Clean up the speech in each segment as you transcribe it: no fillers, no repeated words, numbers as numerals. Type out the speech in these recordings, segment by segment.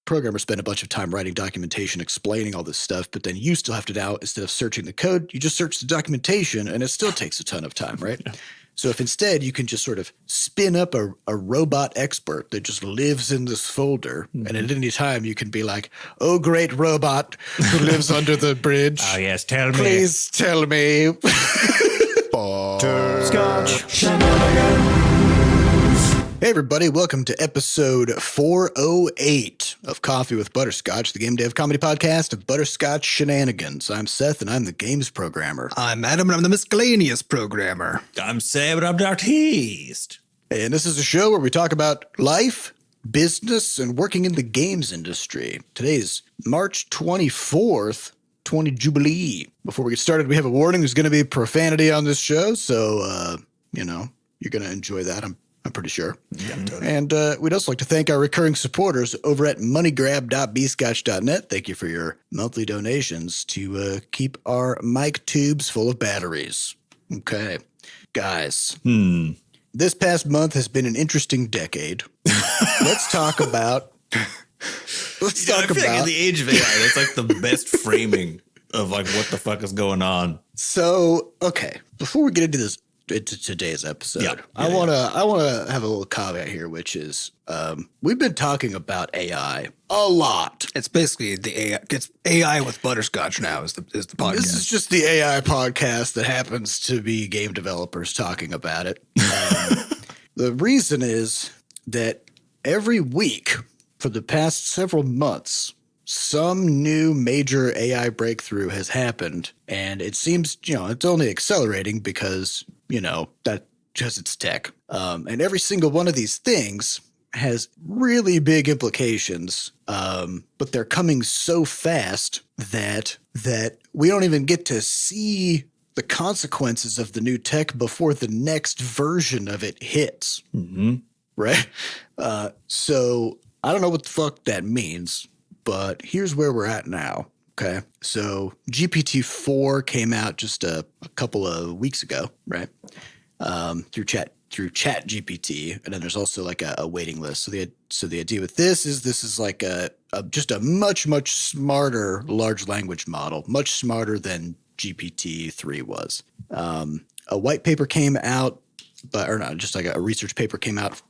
programmers spend a bunch of time writing documentation, explaining all this stuff, but then you still have to now, instead of searching the code, you just search the documentation, and it still takes a ton of time, right? Yeah. So if instead you can just sort of spin up a robot expert that just lives in this folder, and at any time you can be like, oh, great robot who lives under the bridge. Oh, yes, tell me. Please tell me. Butterscotch shenanigans. Hey, everybody. Welcome to episode 408 of Coffee with Butterscotch, the game dev comedy podcast of Butterscotch Shenanigans. I'm Seth, and I'm the games programmer. I'm Adam, and I'm the miscellaneous programmer. I'm Sam, and I'm the artiste. And this is a show where we talk about life, business, and working in the games industry. Today's March 24th, 20 Jubilee. Before we get started, we have a warning. There's going to be profanity on this show, so, you're going to enjoy that. I'm pretty sure. Yeah, totally. And we'd also like to thank our recurring supporters over at moneygrab.bscotch.net. Thank you for your monthly donations to keep our mic tubes full of batteries. Okay. Guys, this past month has been an interesting decade. Let's talk about... I feel like in the age of AI, that's like the best framing of like what the fuck is going on. So, okay, before we get into today's episode, I want to have a little caveat here, which is we've been talking about AI a lot. It's basically the AI. It's AI with Butterscotch now is the podcast. This is just the AI podcast that happens to be game developers talking about it. The reason is that every week for the past several months, some new major AI breakthrough has happened, and it seems, it's only accelerating because, because it's tech. And every single one of these things has really big implications, but they're coming so fast that we don't even get to see the consequences of the new tech before the next version of it hits. Mm-hmm. Right? So I don't know what the fuck that means, but here's where we're at now. Okay. So GPT-4 came out just a couple of weeks ago, right? Through Chat GPT. And then there's also like a waiting list. So the idea with this is like just a much, much smarter large language model, much smarter than GPT-3 was. A white paper came out, just like a research paper came out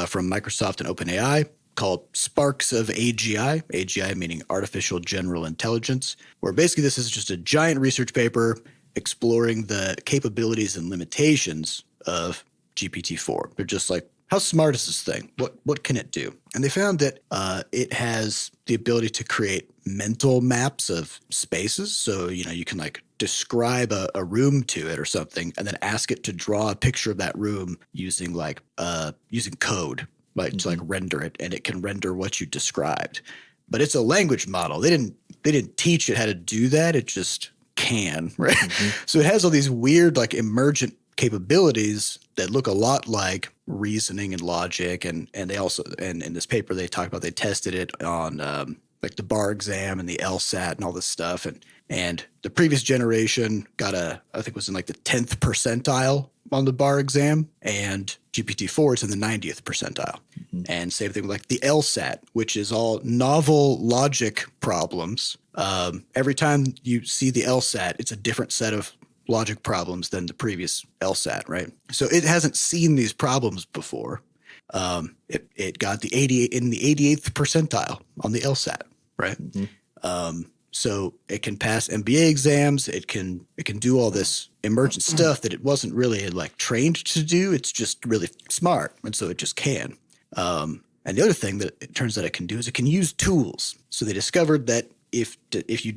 from Microsoft and OpenAI called Sparks of AGI, AGI meaning Artificial General Intelligence, where basically this is just a giant research paper exploring the capabilities and limitations of GPT-4. They're just like, how smart is this thing? What can it do? And they found that it has the ability to create mental maps of spaces. So, you can like describe a room to it or something, and then ask it to draw a picture of that room using code. To like render it, and it can render what you described. But it's a language model. They didn't teach it how to do that. It just can, right? Mm-hmm. So it has all these weird like emergent capabilities that look a lot like reasoning and logic. And they also, and in this paper they talk about, they tested it on like the bar exam and the LSAT and all this stuff. And the previous generation got I think it was in like the 10th percentile on the bar exam, and GPT-4 is in the 90th percentile. Mm-hmm. And same thing with like the LSAT, which is all novel logic problems. Every time you see the LSAT, it's a different set of logic problems than the previous LSAT, right? So it hasn't seen these problems before. It got the 88th percentile on the LSAT, right? Mm-hmm. So it can pass MBA exams. It can do all this emergent stuff that it wasn't really like trained to do. It's just really smart, and so it just can. And the other thing that it turns out it can do is it can use tools. So they discovered that if you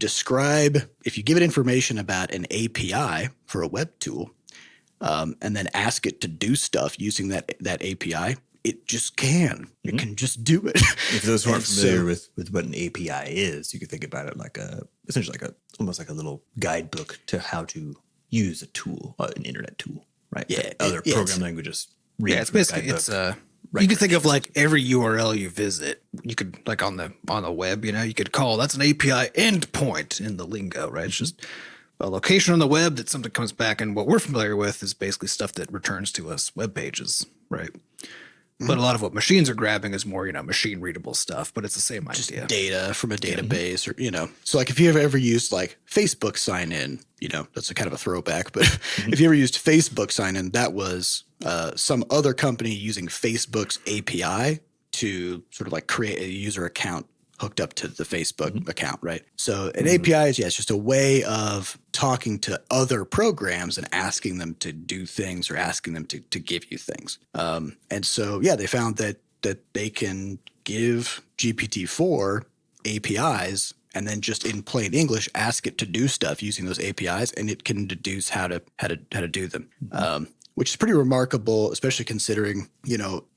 give it information about an API for a web tool, and then ask it to do stuff using that API, it just can. Mm-hmm. It can just do it. If those who aren't familiar with what an API is, you could think about it like essentially almost like a little guidebook to how to use a tool, an internet tool, right? Yeah. Other program languages. It's basically you could think of like every URL you visit, you could like on the web, you could call that's an API endpoint in the lingo, right? It's just a location on the web that something comes back, and what we're familiar with is basically stuff that returns to us web pages, right? But a lot of what machines are grabbing is more, machine readable stuff, but it's the same Just idea. data from a database or, So like if you ever used like Facebook sign in, that's a kind of a throwback, but if you ever used Facebook sign in, that was some other company using Facebook's API to sort of like create a user account hooked up to the Facebook account, right? So an API is, it's just a way of talking to other programs and asking them to do things or asking them to give you things. And so, they found that they can give GPT-4 APIs and then just in plain English ask it to do stuff using those APIs, and it can deduce how to do them. Which is pretty remarkable, especially considering,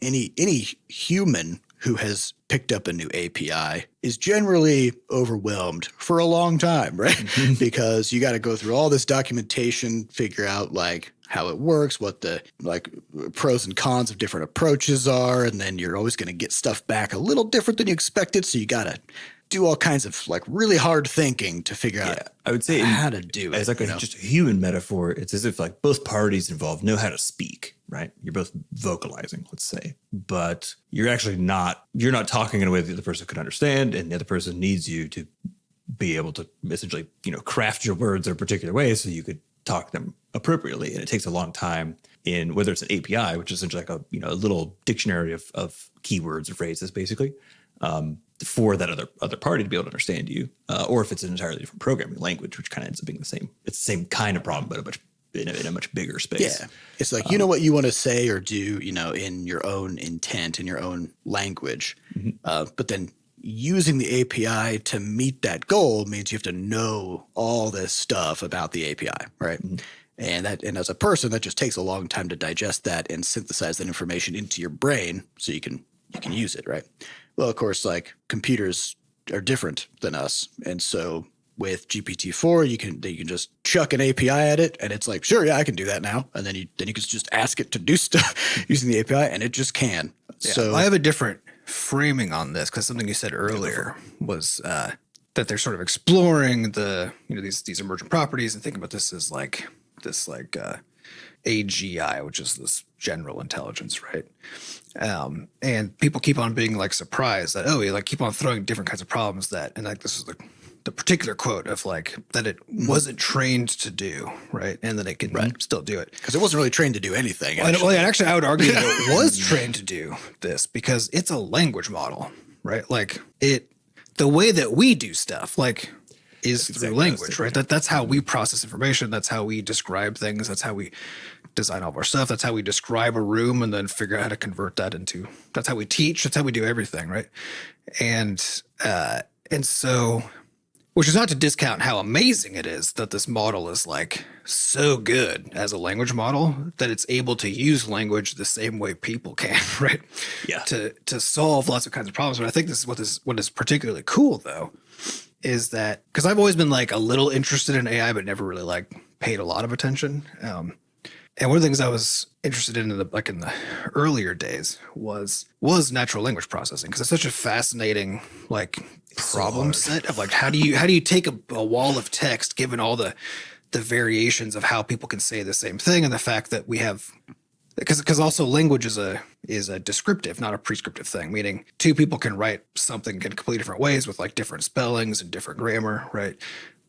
any human who has picked up a new API is generally overwhelmed for a long time, right? Because you got to go through all this documentation, figure out like how it works, what the like pros and cons of different approaches are, and then you're always going to get stuff back a little different than you expected. So you got to do all kinds of like really hard thinking to figure out I would say how to do it. As like just a human metaphor, it's as if like both parties involved know how to speak, right? You're both vocalizing, let's say, but you're not talking in a way that the other person could understand, and the other person needs you to be able to essentially, craft your words in a particular way so you could talk them appropriately. And it takes a long time in whether it's an API, which is essentially like a little dictionary of keywords or phrases, basically. For that other party to be able to understand you, or if it's an entirely different programming language, which kind of ends up being the same. It's the same kind of problem, but in a much bigger space. Yeah, it's like what you want to say or do, in your own intent, in your own language, but then using the API to meet that goal means you have to know all this stuff about the API, right? And as a person, that just takes a long time to digest that and synthesize that information into your brain so you can use it, right? Well, of course, like computers are different than us. And so with GPT-4, you can just chuck an API at it and it's like, sure, yeah, I can do that now. And then you can just ask it to do stuff using the API and it just can. Yeah, so I have a different framing on this because something you said earlier was that they're sort of exploring the, these emergent properties and thinking about this as like AGI, which is this general intelligence, right? And people keep on being like surprised that, you like keep on throwing different kinds of problems and like this is the particular quote of like that it wasn't trained to do, right? And that it can still do it. Because it wasn't really trained to do anything. Actually, I would argue that it was trained to do this because it's a language model, right? Like the way that we do stuff, like is through language, right? That's how we process information. That's how we describe things. That's how we design all of our stuff. That's how we describe a room and then figure out how to convert that into, that's how we teach. That's how we do everything, right? And so, which is not to discount how amazing it is that this model is like so good as a language model that it's able to use language the same way people can, right? Yeah. To solve lots of kinds of problems. But I think this is what is particularly cool though, is that because I've always been like a little interested in AI, but never really like paid a lot of attention. And one of the things I was interested in the earlier days was natural language processing because it's such a fascinating like problem set of like how do you take a wall of text given all the variations of how people can say the same thing and the fact that we have because also language is a descriptive, not a prescriptive thing, meaning two people can write something in completely different ways with like different spellings and different grammar, right?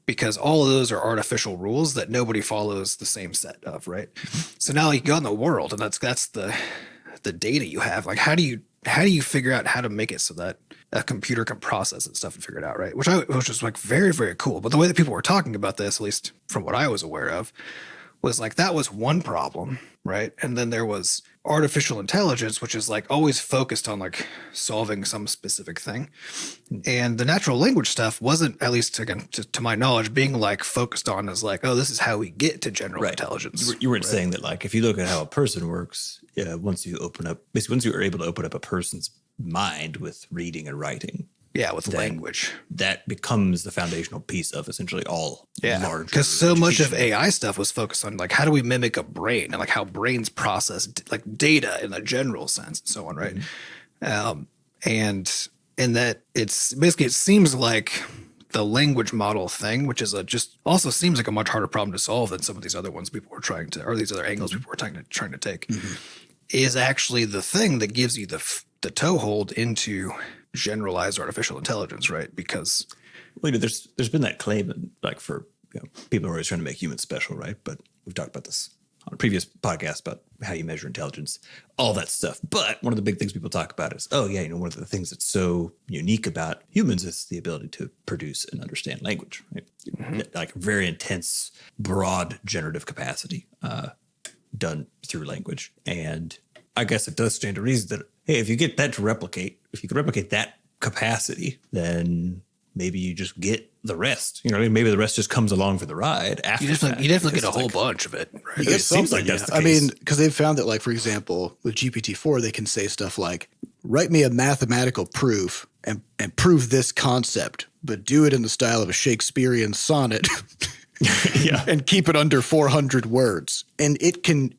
Because all of those are artificial rules that nobody follows the same set of, right? So now you go in the world, and that's the data you have. Like, how do you figure out how to make it so that a computer can process that stuff and figure it out, right? Which was like very, very cool. But the way that people were talking about this, at least from what I was aware of, was like that was one problem, right? And then there was artificial intelligence, which is like always focused on like solving some specific thing. And the natural language stuff wasn't, at least again, to my knowledge, being like focused on as like, this is how we get to general intelligence. You weren't saying that like if you look at how a person works, once you are able to open up a person's mind with reading and writing. Yeah, with language. That becomes the foundational piece of essentially all large. Because so much of AI stuff was focused on like how do we mimic a brain and like how brains process like data in a general sense and so on, right? And that it's basically it seems like the language model thing, which is just also seems like a much harder problem to solve than some of these other ones people were trying to, or these other angles people were trying to take, is actually the thing that gives you the toehold into generalized artificial intelligence, right? Because there's been that claim, like for people are always trying to make humans special, right? But we've talked about this on a previous podcast about how you measure intelligence, all that stuff. But one of the big things people talk about is, one of the things that's so unique about humans is the ability to produce and understand language, right? Mm-hmm. Like very intense, broad generative capacity done through language. And I guess it does stand to reason that, hey, if you get that to replicate, if you could replicate that capacity, then maybe you just get the rest. You know what I mean? Maybe the rest just comes along for the ride after you definitely get a whole bunch of it. Right? It seems like that's the case. I mean, because they've found that, like, for example, with GPT-4, they can say stuff like, write me a mathematical proof and prove this concept, but do it in the style of a Shakespearean sonnet. And keep it under 400 words. And it can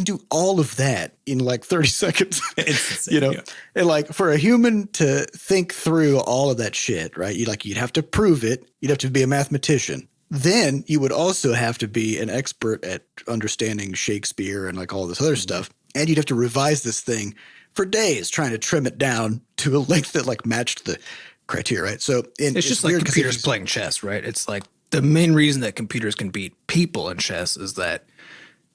do all of that in like 30 seconds. It's insane, And like for a human to think through all of that shit, right? You'd have to prove it. You'd have to be a mathematician. Then you would also have to be an expert at understanding Shakespeare and like all this other stuff. And you'd have to revise this thing for days, trying to trim it down to a length that like matched the criteria, right? So it's just like computers playing chess, right? It's like, the main reason that computers can beat people in chess is that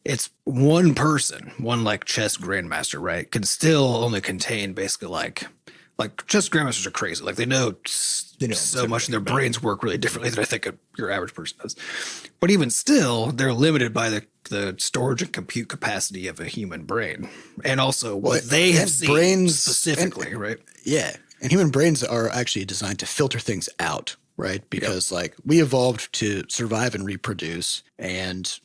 it's one person, one like chess grandmaster, right? Can still only contain basically like chess grandmasters are crazy. Like they know so much and their brains work really differently than I think your average person does. But even still, they're limited by the storage and compute capacity of a human brain. And also what they have seen brains specifically, right? Yeah. And human brains are actually designed to filter things out. Right. Because like we evolved to survive and reproduce and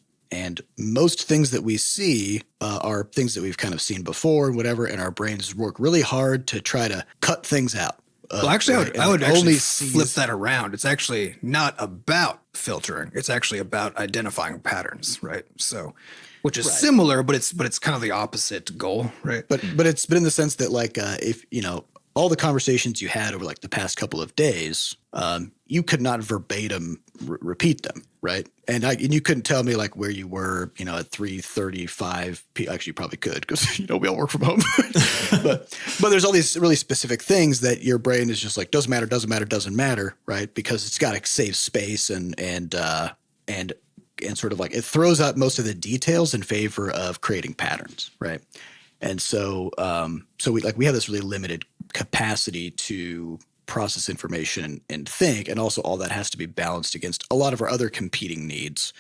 most things that we see are things that we've kind of seen before and whatever. And our brains work really hard to try to cut things out. Well, actually, I would actually flip that around. It's actually not about filtering. It's actually about identifying patterns. Right. So which is similar, but it's kind of the opposite goal. Right. But it's been in the sense that like if, all the conversations you had over like the past couple of days, you could not verbatim repeat them, right? And you couldn't tell me like where you were, at 3:35 p.m. Actually, you probably could because we all work from home. but there's all these really specific things that your brain is just like doesn't matter, right? Because it's got to save space and sort of like it throws out most of the details in favor of creating patterns, right? And so we have this really limited capacity to process information and think, and also all that has to be balanced against a lot of our other competing needs.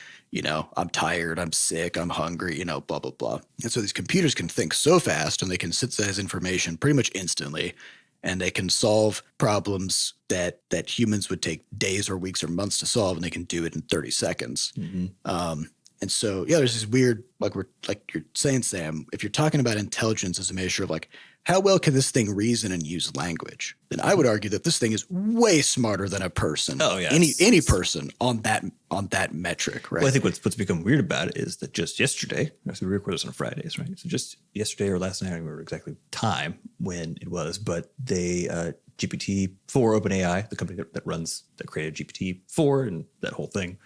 I'm tired, I'm sick, I'm hungry, blah, blah, blah. And so these computers can think so fast and they can synthesize information pretty much instantly, and they can solve problems that humans would take days or weeks or months to solve, and they can do it in 30 seconds. Mm-hmm. And so, there's this weird, like you're saying, Sam, if you're talking about intelligence as a measure of like, how well can this thing reason and use language? Then I would argue that this thing is way smarter than a person. Oh yeah, any person on that metric, right? Well, I think what's become weird about it is that just yesterday, so we record this on Fridays, right? So just yesterday or last night, I don't remember exactly time when it was, but they GPT-4 OpenAI, the company that created GPT-4 and that whole thing,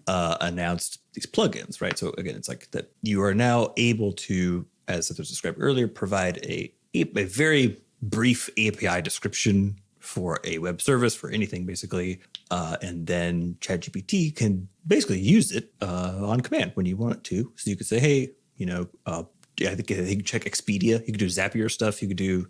announced these plugins, right? So again, it's like that you are now able to, as it was described earlier, provide a very brief API description for a web service, for anything basically, and then ChatGPT can basically use it on command when you want it to. So you could say, hey, I think you can check Expedia, you could do Zapier stuff, you could do.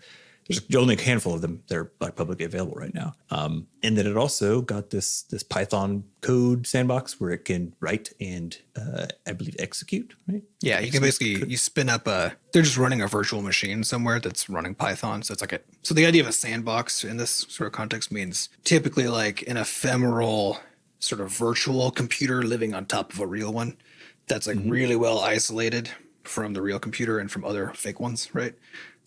There's only a handful of them that are like publicly available right now. And then it also got this Python code sandbox where it can write and I believe execute, right? Yeah, you can basically, you spin up they're just running a virtual machine somewhere that's running Python. So it's like so the idea of a sandbox in this sort of context means typically like an ephemeral sort of virtual computer living on top of a real one that's like really well isolated from the real computer and from other fake ones, right?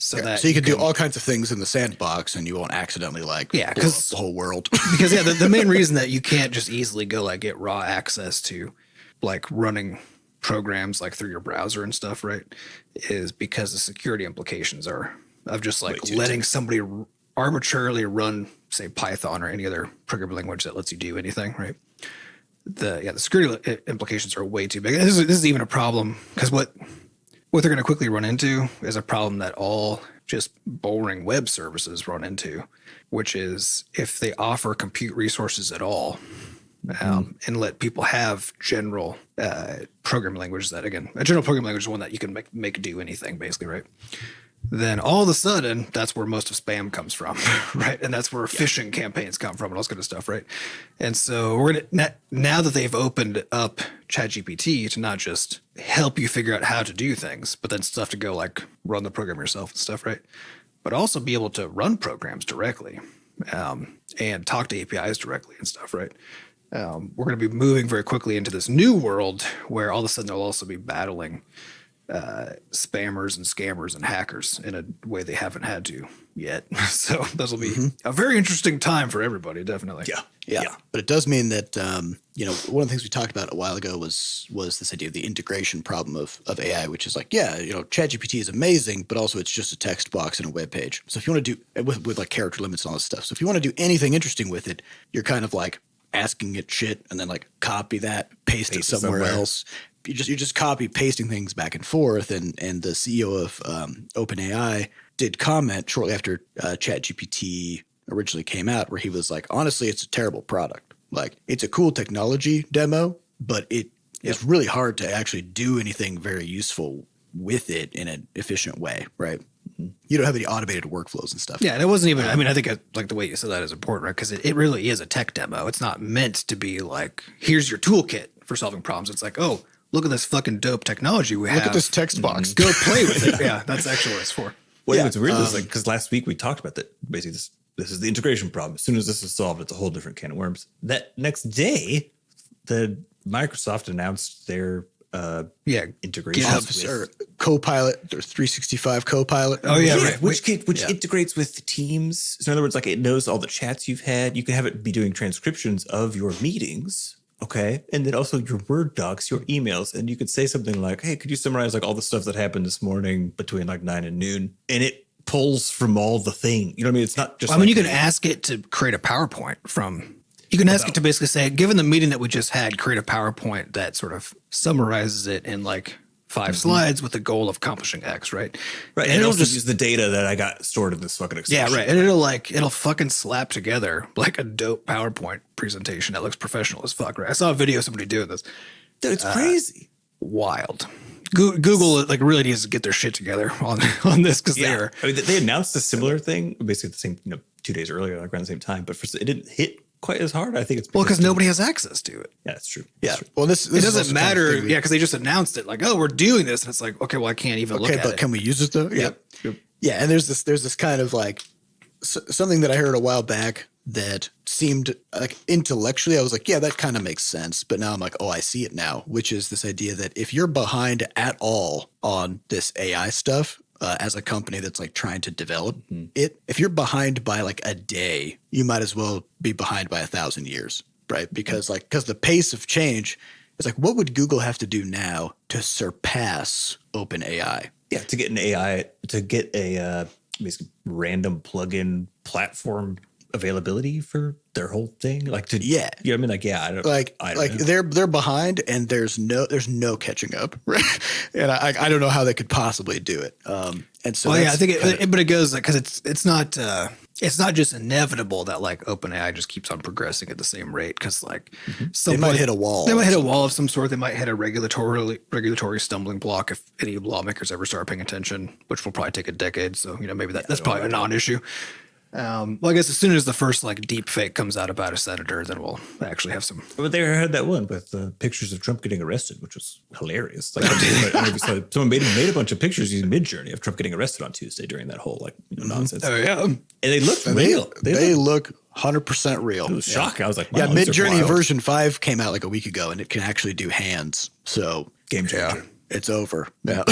So you can do all kinds of things in the sandbox and you won't accidentally blow up the whole world. Because the main reason that you can't just easily go like get raw access to like running programs like through your browser and stuff, right, is because the security implications are of just like letting somebody arbitrarily run, say, Python or any other programming language that lets you do anything, right? The security implications are way too big. This is even a problem because what what they're going to quickly run into is a problem that all just boring web services run into, which is if they offer compute resources at all, and let people have general programming languages that, again, a general programming language is one that you can make do anything, basically, right? Then all of a sudden, that's where most of spam comes from, right? And that's where phishing campaigns come from and all this kind of stuff, right? And so we're gonna now that they've opened up ChatGPT to not just help you figure out how to do things, but then stuff to go like run the program yourself and stuff, right? But also be able to run programs directly and talk to APIs directly and stuff, right? We're going to be moving very quickly into this new world where all of a sudden they'll also be battling spammers and scammers and hackers in a way they haven't had to yet. So this will be a very interesting time for everybody, definitely. Yeah. But it does mean that, one of the things we talked about a while ago was this idea of the integration problem of AI, which is like, ChatGPT is amazing, but also it's just a text box and a web page. So if you want to do with like character limits and all this stuff. So if you want to do anything interesting with it, you're kind of like asking it shit and then like copy that, paste it somewhere else. You're just copy pasting things back and forth. And the CEO of OpenAI did comment shortly after ChatGPT originally came out, where he was like, honestly, it's a terrible product. Like, it's a cool technology demo, but it's really hard to actually do anything very useful with it in an efficient way, right? You don't have any automated workflows and stuff. Yeah, and it wasn't even, I think like the way you said that is important, right? Because it really is a tech demo. It's not meant to be like, here's your toolkit for solving problems. It's like, oh, look at this fucking dope technology we have. Look at this text box. Go play with it. Yeah, that's actually what it's for. What's weird is like, because last week we talked about that. Basically, this is the integration problem. As soon as this is solved, it's a whole different can of worms. That next day, the Microsoft announced their integration with Copilot or 365 Copilot. Oh yeah, right. Which integrates with Teams. So in other words, like it knows all the chats you've had. You can have it be doing transcriptions of your meetings. Okay. And then also your Word docs, your emails. And you could say something like, hey, could you summarize like all the stuff that happened this morning between like 9 and noon? And it pulls from all the thing. You know what I mean? It's not just you can ask it to create a PowerPoint from. You can ask it to basically say, given the meeting that we just had, create a PowerPoint that sort of summarizes it in like 5 slides with the goal of accomplishing X, right? Right. And it'll just use the data that I got stored in this fucking Excel sheet. Yeah, right. And it'll fucking slap together like a dope PowerPoint presentation that looks professional as fuck, right? I saw a video of somebody doing this. Dude, it's crazy. Wild. Google like really needs to get their shit together on this because they're. I mean, they announced a similar thing basically the same 2 days earlier, like around the same time, but it didn't hit quite as hard. I think it's because nobody has access to it. Yeah, that's true. Yeah. That's true. Well, this it doesn't matter. Kind of because they just announced it like, oh, we're doing this, and it's like, okay, well, I can't even look at it. Okay, but can we use it though? Yep. Yeah, and there's this kind of like something that I heard a while back that seemed like intellectually, I was like, yeah, that kind of makes sense. But now I'm like, oh, I see it now, which is this idea that if you're behind at all on this AI stuff, as a company that's like trying to develop it, if you're behind by like a day, you might as well be behind by 1,000 years, right? Because the pace of change is like, what would Google have to do now to surpass OpenAI? Yeah, to get an AI, to get a basically random plugin platform availability for their whole thing, like to you know what I mean, like I don't know. They're behind and there's no catching up, right? And I don't know how they could possibly do it. And so I think it goes because it's not just inevitable that like OpenAI just keeps on progressing at the same rate because like they might hit a wall. They might hit a wall of some sort. They might hit a regulatory stumbling block if any lawmakers ever start paying attention, which will probably take a decade. So maybe that's probably a non-issue. Well, I guess as soon as the first like deep fake comes out about a senator, then we'll actually have some. But they had that one with pictures of Trump getting arrested, which was hilarious. Like someone made a bunch of pictures using Midjourney of Trump getting arrested on Tuesday during that whole nonsense. Oh yeah, and they look real. They look 100% real. It was shocking. I was like, wow, Midjourney version 5 came out like a week ago, and it can actually do hands. So game changer. It's over. Yeah.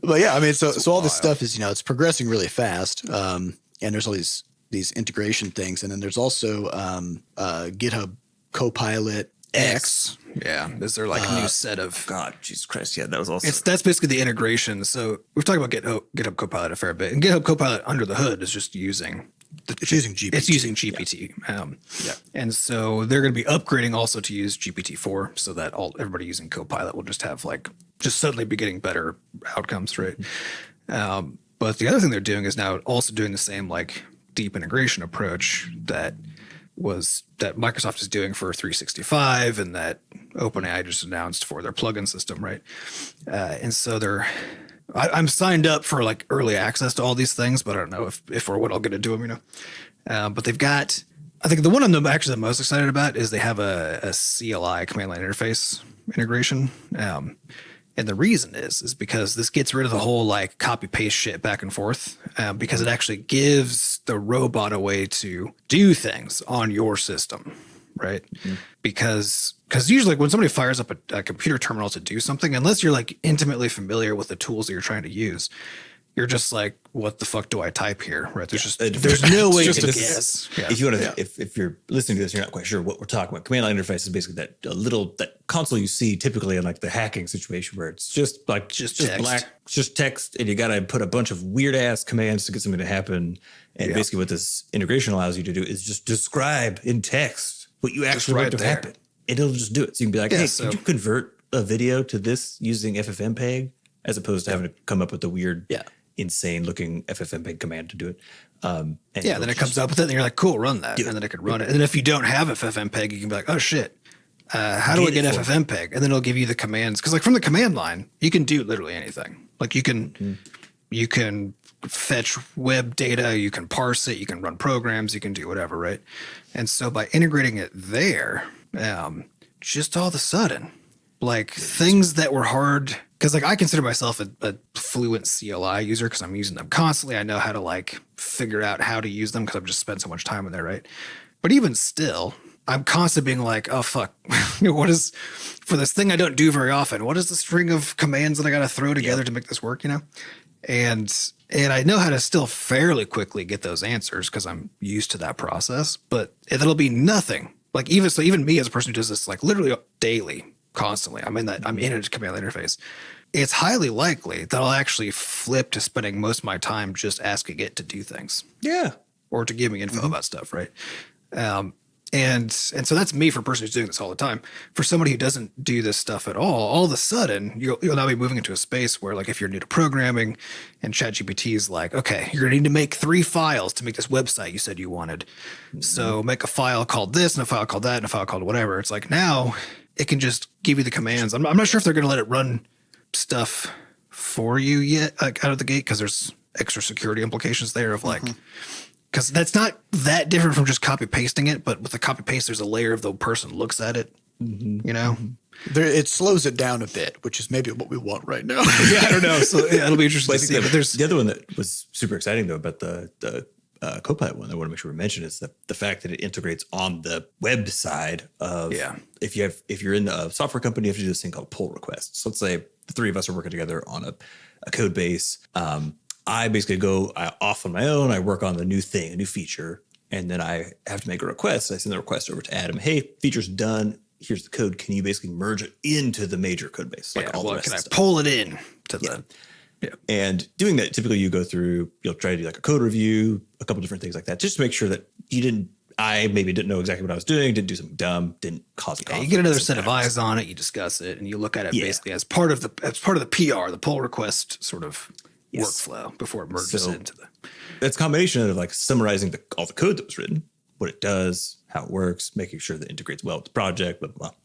But yeah, I mean, so all this stuff is, it's progressing really fast. And there's all these integration things. And then there's also GitHub Copilot X. Yeah. Is there like a new set of God, Jesus Christ. Yeah, that was also that's basically the integration. So we've talked about GitHub Copilot a fair bit. And GitHub Copilot under the hood is just using it's using GPT. It's using GPT. And so they're going to be upgrading also to use GPT-4 so that everybody using Copilot will just have like just suddenly be getting better outcomes, right? But the other thing they're doing is now also doing the same like deep integration approach that Microsoft is doing for 365 and that OpenAI just announced for their plugin system, right? And so I'm signed up for like early access to all these things, but I don't know if or what I'll get to do them, you know. But they've got, I think the one I'm actually the most excited about is they have a CLI, command line interface integration. And the reason is because this gets rid of the whole like copy paste shit back and forth, because it actually gives the robot a way to do things on your system, right? Mm-hmm. Because usually when somebody fires up a computer terminal to do something, unless you're like intimately familiar with the tools that you're trying to use, you're just like, what the fuck do I type here? Right? There's no way to guess. Yeah. If you want to, if you're listening to this, you're not quite sure what we're talking about. Command line interface is basically that console you see typically in like the hacking situation where it's just like just black, just text, and you got to put a bunch of weird ass commands to get something to happen. And basically, what this integration allows you to do is just describe in text what you actually want to happen, and it'll just do it. So you can be like, hey, could you convert a video to this using FFmpeg, as opposed to having to come up with the weird insane looking FFmpeg command to do it. And then it comes up with it and you're like, cool, run that. And then it can run it. And then if you don't have FFmpeg, you can be like, oh shit, how do I get FFmpeg? And then it'll give you the commands. Cause like from the command line, you can do literally anything. Like you can fetch web data, you can parse it, you can run programs, you can do whatever. Right. And so by integrating it there, just all of a sudden, like things that were hard, because like I consider myself a fluent CLI user because I'm using them constantly. I know how to like figure out how to use them because I've just spent so much time in there, right? But even still, I'm constantly being like, oh fuck, what is, for this thing I don't do very often, what is the string of commands that I got to throw together to make this work, you know? And I know how to still fairly quickly get those answers because I'm used to that process, but it'll be nothing. Like even me as a person who does this like literally daily, constantly, I'm in a command line interface. It's highly likely that I'll actually flip to spending most of my time just asking it to do things. Yeah. Or to give me info about stuff, right? And so that's me for a person who's doing this all the time. For somebody who doesn't do this stuff at all of a sudden, you'll now be moving into a space where, like, if you're new to programming and ChatGPT is like, okay, you're going to need to make 3 files to make this website you said you wanted. Mm-hmm. So make a file called this and a file called that and a file called whatever. It's like now it can just give you the commands. I'm not sure if they're going to let it run stuff for you yet, like out of the gate, because there's extra security implications there of like, because that's not that different from just copy pasting it, but with the copy paste, there's a layer of the person looks at it, you know? It slows it down a bit, which is maybe what we want right now. Yeah, I don't know. So it'll be interesting to see. But there's the other one that was super exciting though about the Copilot one I want to make sure we mention is the fact that it integrates on the web side of if you're in a software company, you have to do this thing called pull requests. So let's say the 3 of us are working together on a code base. I basically go off on my own. I work on the new thing, a new feature, and then I have to make a request. I send the request over to Adam. Hey, feature's done. Here's the code. Can you basically merge it into the major code base? Like all the rest can I of stuff. Pull it in to the... Yeah. And doing that, typically you'll try to do like a code review, a couple different things like that, just to make sure that I maybe didn't know exactly what I was doing, didn't do something dumb, didn't cause a conflict. You get another set of eyes on it, you discuss it, and you look at it basically as part of the PR, the pull request sort of workflow before it merges into the... It's a combination of like summarizing all the code that was written, what it does, how it works, making sure that it integrates well with the project, blah, blah, blah.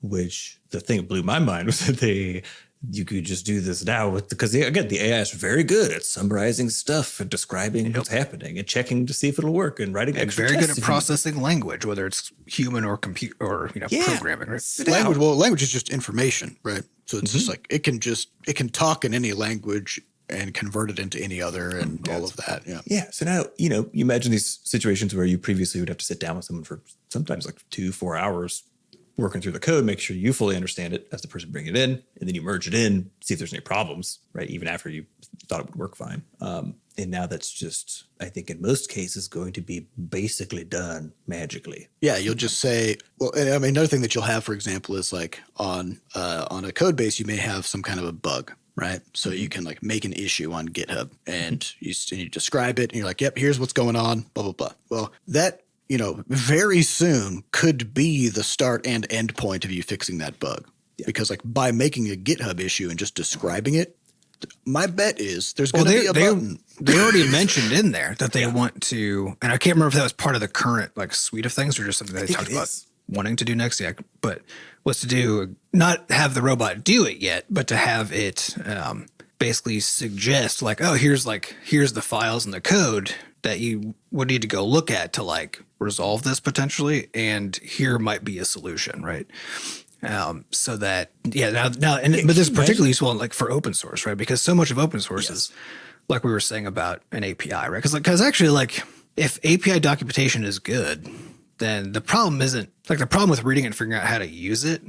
Which the thing that blew my mind was that you could just do this now because the AI is very good at summarizing stuff and describing what's happening and checking to see if it'll work and writing extra very good at processing language, whether it's human or computer or programming. Right? Language is just information, right? So it's just like it can talk in any language and convert it into any other and all of that. Yeah. Yeah. So now, you imagine these situations where you previously would have to sit down with someone for sometimes like 2-4 hours working through the code, make sure you fully understand it as the person bringing it in, and then you merge it in, see if there's any problems, right? Even after you thought it would work fine. And now that's just, I think in most cases, going to be basically done magically. Yeah, you'll just say, well, I mean, another thing that you'll have, for example, is like on a code base, you may have some kind of a bug, right? So you can like make an issue on GitHub and you describe it and you're like, yep, here's what's going on, blah, blah, blah. Well, that, very soon could be the start and end point of you fixing that bug. because like by making a GitHub issue and just describing it, my bet is there's going to be a button. They already mentioned in there that they want to, and I can't remember if that was part of the current like suite of things or just something that they talked about wanting to do next. Yeah, but was to do not have the robot do it yet, but to have it basically suggest like, oh, here's the files and the code that you would need to go look at to like resolve this potentially, and here might be a solution, right? So that but this is particularly useful like for open source, right? Because so much of open source is like we were saying about an API, right? Because actually like if API documentation is good, then the problem isn't like the problem with reading it and figuring out how to use it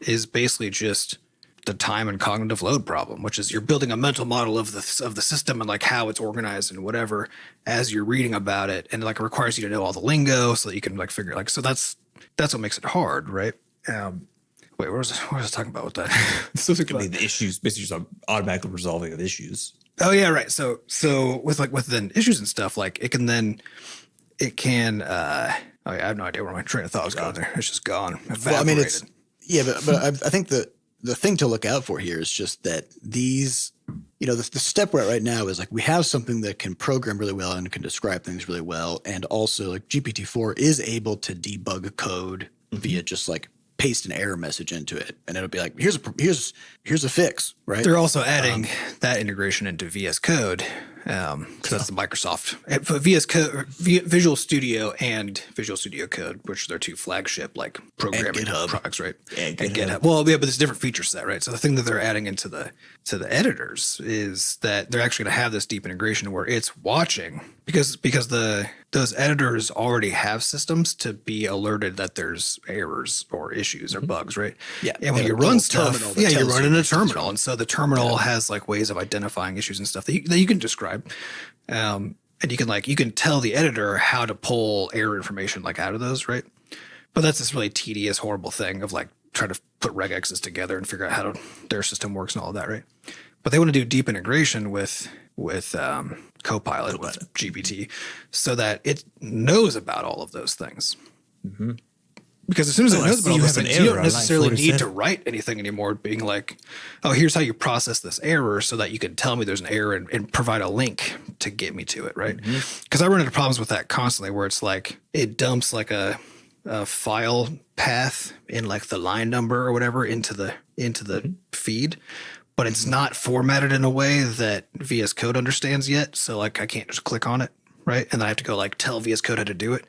is basically just the time and cognitive load problem, which is you're building a mental model of the system and like how it's organized and whatever as you're reading about it, and like it requires you to know all the lingo so that you can like figure like so that's what makes it hard, right? Wait, what was I talking about with that? Specifically, the issues, basically just automatically resolving of issues. Oh yeah, right. So with then issues and stuff, like I have no idea where my train of thought was going there. It's just gone. Well, I mean, but I think the thing to look out for here is just that these, the step we're at right now is like we have something that can program really well and can describe things really well, and also like GPT-4 is able to debug code via just like paste an error message into it, and it'll be like, here's a fix, right? They're also adding that integration into VS Code, because that's the Microsoft VS Code, Visual Studio and Visual Studio Code, which are their two flagship like programming products, right? And GitHub. Well, yeah, but there's different feature set, right? So the thing that they're adding into the editors is that they're actually going to have this deep integration where it's watching because those editors already have systems to be alerted that there's errors or issues or bugs, right? Yeah. And when you run stuff, you're running a terminal. And so the terminal has like ways of identifying issues and stuff that you can describe. And you can tell the editor how to pull error information like out of those, right? But that's this really tedious, horrible thing of like trying to put regexes together and figure out how their system works and all of that, right? But they want to do deep integration with Copilot, with GPT, so that it knows about all of those things. Mm-hmm. Because as soon as it knows about all those things, you don't necessarily need to write anything anymore, being like, oh, here's how you process this error so that you can tell me there's an error and provide a link to get me to it, right? Because I run into problems with that constantly where it's like it dumps like a file path in like the line number or whatever into the feed, but it's not formatted in a way that VS Code understands yet. So like I can't just click on it, right? And then I have to go like tell VS Code how to do it.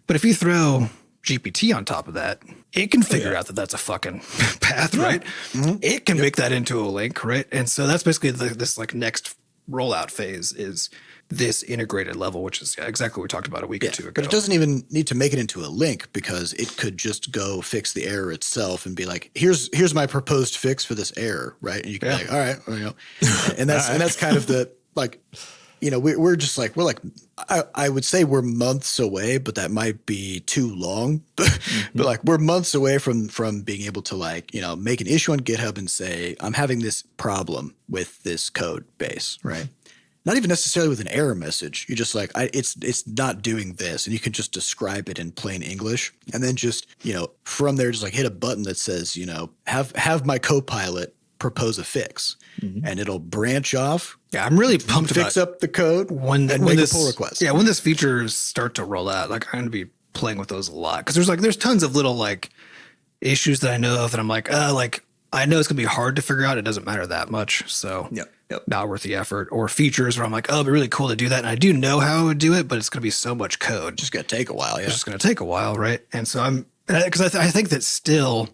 But if you throw GPT on top of that, it can figure out that that's a fucking path, right? Mm-hmm. It can make that into a link, right? And so that's basically this like next rollout phase is this integrated level, which is exactly what we talked about a week or two ago. But it doesn't even need to make it into a link because it could just go fix the error itself and be like, here's my proposed fix for this error, right? And you can be like, all right, and that's kind of the like, we're I would say we're months away, but that might be too long. But like we're months away from being able to like, make an issue on GitHub and say, I'm having this problem with this code base, right? Not even necessarily with an error message. You're just like, it's not doing this. And you can just describe it in plain English. And then just, from there, just like hit a button that says, have my Copilot propose a fix. And it'll branch off. Yeah, I'm really pumped about fix up the code when make a pull request. Yeah, when this features start to roll out, like I'm going to be playing with those a lot. Because there's tons of little like issues that I know of that I'm like, I know it's going to be hard to figure out. It doesn't matter that much. So not worth the effort. Or features where I'm like, oh, it'd be really cool to do that. And I do know how I would do it, but it's going to be so much code. It's just going to take a while. Yeah. It's just going to take a while, right? And so because I think that still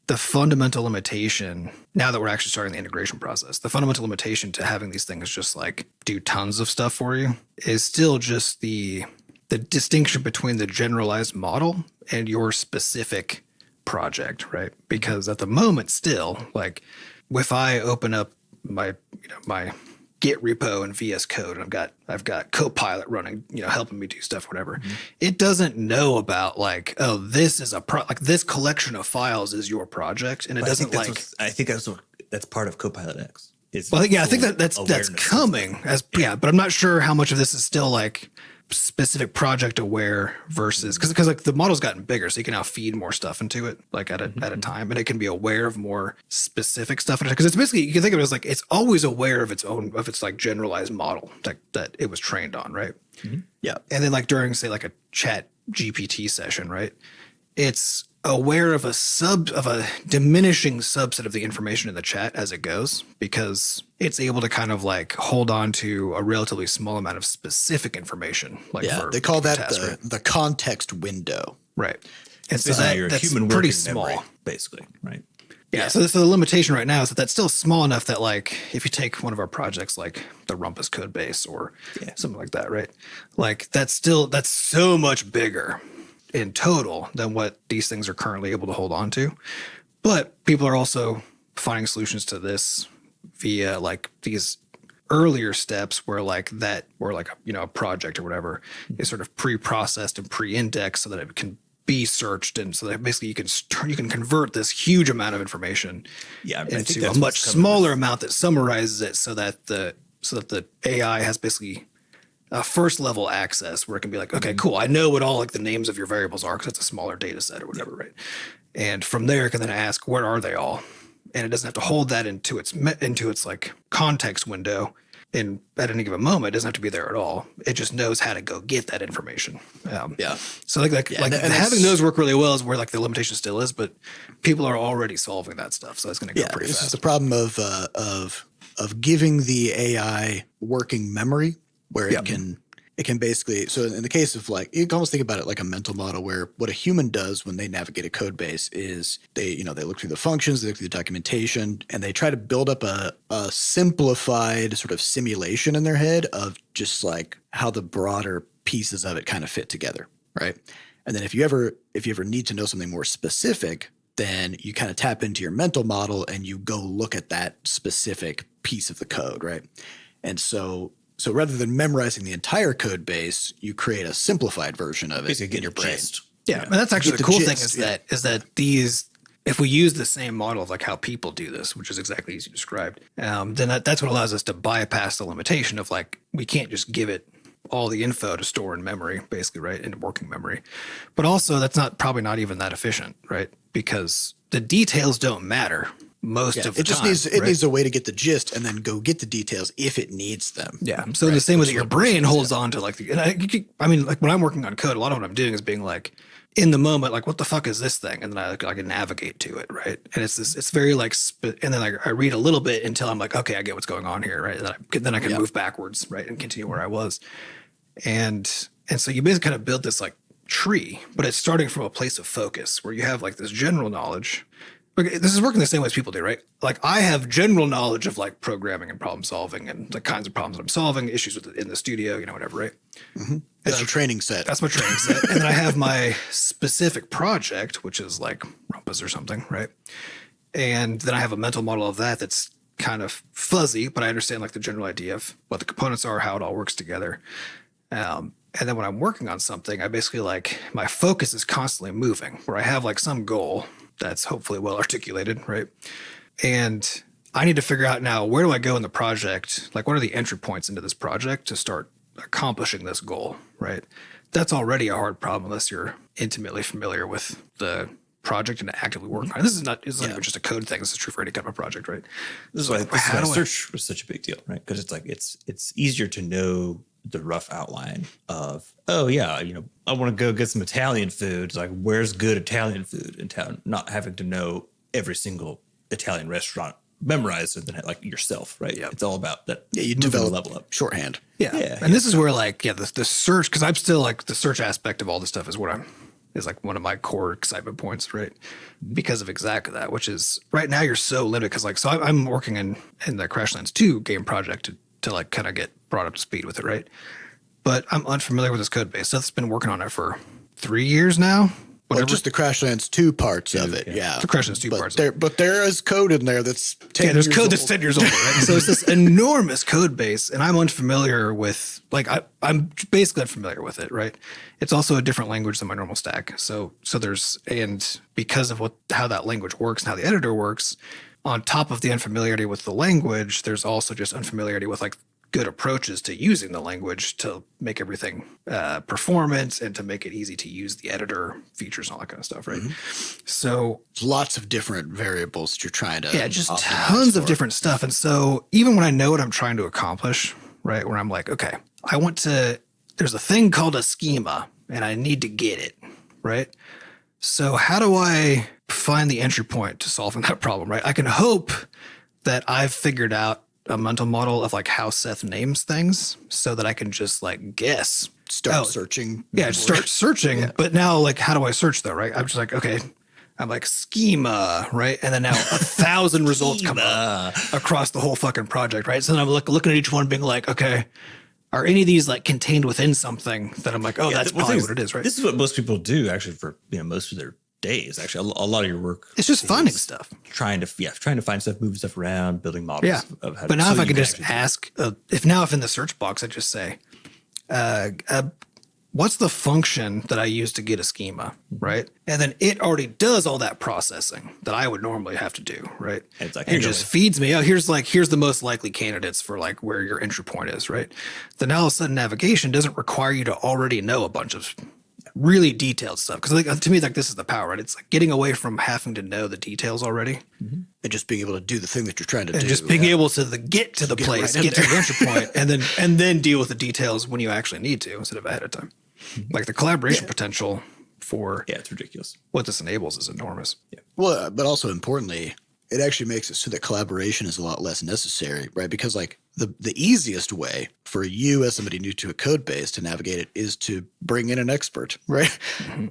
the fundamental limitation, now that we're actually starting the integration process, the fundamental limitation to having these things just like do tons of stuff for you is still just the distinction between the generalized model and your specific project, right? Because at the moment still, like if I open up my Git repo in VS Code and I've got Copilot running, helping me do stuff, whatever, it doesn't know about like, oh, this is like this collection of files is your project, and it doesn't I think that's part of Copilot X. I think that's coming but I'm not sure how much of this is still like specific project aware versus because like the model's gotten bigger, so you can now feed more stuff into it like at a time, and it can be aware of more specific stuff because it's basically, you can think of it as like it's always aware of its own, of its like generalized model that it was trained on, right? Yeah. And then like during say like a chat GPT session, right, it's aware of a diminishing subset of the information in the chat as it goes, because it's able to kind of like hold on to a relatively small amount of specific information. Like they call that the context window. Right. And so your human pretty small, memory, basically, right? Yeah. So the limitation right now is that that's still small enough that like if you take one of our projects like the Rumpus code base or something like that, right? Like that's so much bigger in total than what these things are currently able to hold on to. But people are also finding solutions to this via like these earlier steps where like a project or whatever is sort of pre-processed and pre-indexed so that it can be searched, and so that basically you can convert this huge amount of information into a much smaller amount that summarizes it so that the AI has basically a first level access where it can be like, okay, cool, I know what all like the names of your variables are because it's a smaller data set or whatever, right? And from there it can then ask, where are they all? And it doesn't have to hold that into its like context window at any given moment. It doesn't have to be there at all. It just knows how to go get that information. So having those work really well is where like the limitation still is, but people are already solving that stuff. So it's going to go pretty fast. This is the problem of giving the AI working memory where it can basically, so in the case of like, you can almost think about it like a mental model where what a human does when they navigate a code base is they look through the functions, they look through the documentation, and they try to build up a simplified sort of simulation in their head of just like how the broader pieces of it kind of fit together, right? And then if you ever need to know something more specific, then you kind of tap into your mental model and you go look at that specific piece of the code, right? And so rather than memorizing the entire code base, you create a simplified version of it in your brain. Yeah, and that's actually the cool thing is that these, if we use the same model of like how people do this, which is exactly as you described, then that's what allows us to bypass the limitation of like, we can't just give it all the info to store in memory, basically, right, into working memory. But also that's probably not even that efficient, right? Because the details don't matter most of the time. It needs a way to get the gist and then go get the details if it needs them. Yeah. So in the same way that your brain holds on to like I mean, like when I'm working on code, a lot of what I'm doing is being like in the moment, like what the fuck is this thing? And then I can navigate to it, right? And it's very like, and then I read a little bit until I'm like, okay, I get what's going on here, right? And then I can move backwards, right, and continue where I was. And so you basically kind of build this like tree, but it's starting from a place of focus where you have like this general knowledge. Okay, this is working the same way as people do, right? Like I have general knowledge of like programming and problem solving and the kinds of problems that I'm solving, issues in the studio, whatever, right? Mm-hmm. That's your training set. That's my training set. And then I have my specific project, which is like Rumpus or something, right? And then I have a mental model of that's kind of fuzzy, but I understand like the general idea of what the components are, how it all works together. And then when I'm working on something, I basically like my focus is constantly moving where I have like some goal that's hopefully well articulated, right? And I need to figure out now, where do I go in the project? Like, what are the entry points into this project to start accomplishing this goal, right? That's already a hard problem unless you're intimately familiar with the project and actively working on it. This is not even just a code thing. This is true for any kind of project, right? This is why search was such a big deal, right? Because it's like it's easier to know the rough outline of, oh yeah, I want to go get some Italian food. It's like, where's good Italian food in town? Not having to know every single Italian restaurant memorized and then like yourself, right? Yeah. It's all about that. Yeah, you develop level up shorthand. Yeah. And this is where like, the search, because I'm still like the search aspect of all this stuff is like one of my core excitement points, right? Because of exactly that, which is right now you're so limited because like, so I'm working in the Crashlands 2 game project to like kind of get brought up to speed with it, right? But I'm unfamiliar with this code base. Seth's been working on it for 3 years now. Well, just the Crashlands 2 parts of it, yeah. The Crashlands 2 parts. But there is code in there that's 10 years old. There's code that's 10 years old, right? So it's this enormous code base, and I'm unfamiliar with, like, I'm basically unfamiliar with it, right? It's also a different language than my normal stack. So there's, and because of how that language works and how the editor works, on top of the unfamiliarity with the language, there's also just unfamiliarity with, like, good approaches to using the language to make everything performant and to make it easy to use the editor features and all that kind of stuff, right? So lots of different variables that you're trying to just optimize tons of for. different stuff. And so even when I know what I'm trying to accomplish, right, where I'm like, okay, there's a thing called a schema and I need to get it, right? So how do I find the entry point to solving that problem, right? I can hope that I've figured out a mental model of like how Seth names things so that I can just like guess. Start searching. Yeah, start searching. Yeah. But now, like, how do I search though, right? I'm just like, okay, I'm like schema, right? And then now 1,000 results come up across the whole fucking project, right? So then I'm looking at each one being like, okay, are any of these like contained within something that I'm like, oh, that's probably what it is, right? This is what most people do actually for most of their days. Actually, a lot of your work, it's just finding stuff, trying to find stuff, moving stuff around, building models of how. But now if I can just ask, if in the search box I just say, what's the function that I use to get a schema, right? And then it already does all that processing that I would normally have to do, right? And it's like, it just feeds me, here's the most likely candidates for like where your entry point is, right? Then all of a sudden navigation doesn't require you to already know a bunch of really detailed stuff. Because like, to me, like this is the power, right? It's like getting away from having to know the details already. And just being able to do the thing that you're trying to do. And just being able to get to the place, get to the entry point, and then deal with the details when you actually need to instead of ahead of time. Like the collaboration potential for it's ridiculous. What this enables is enormous. Yeah. Well, but also importantly, it actually makes it so that collaboration is a lot less necessary, right? Because like the easiest way for you as somebody new to a code base to navigate it is to bring in an expert, right?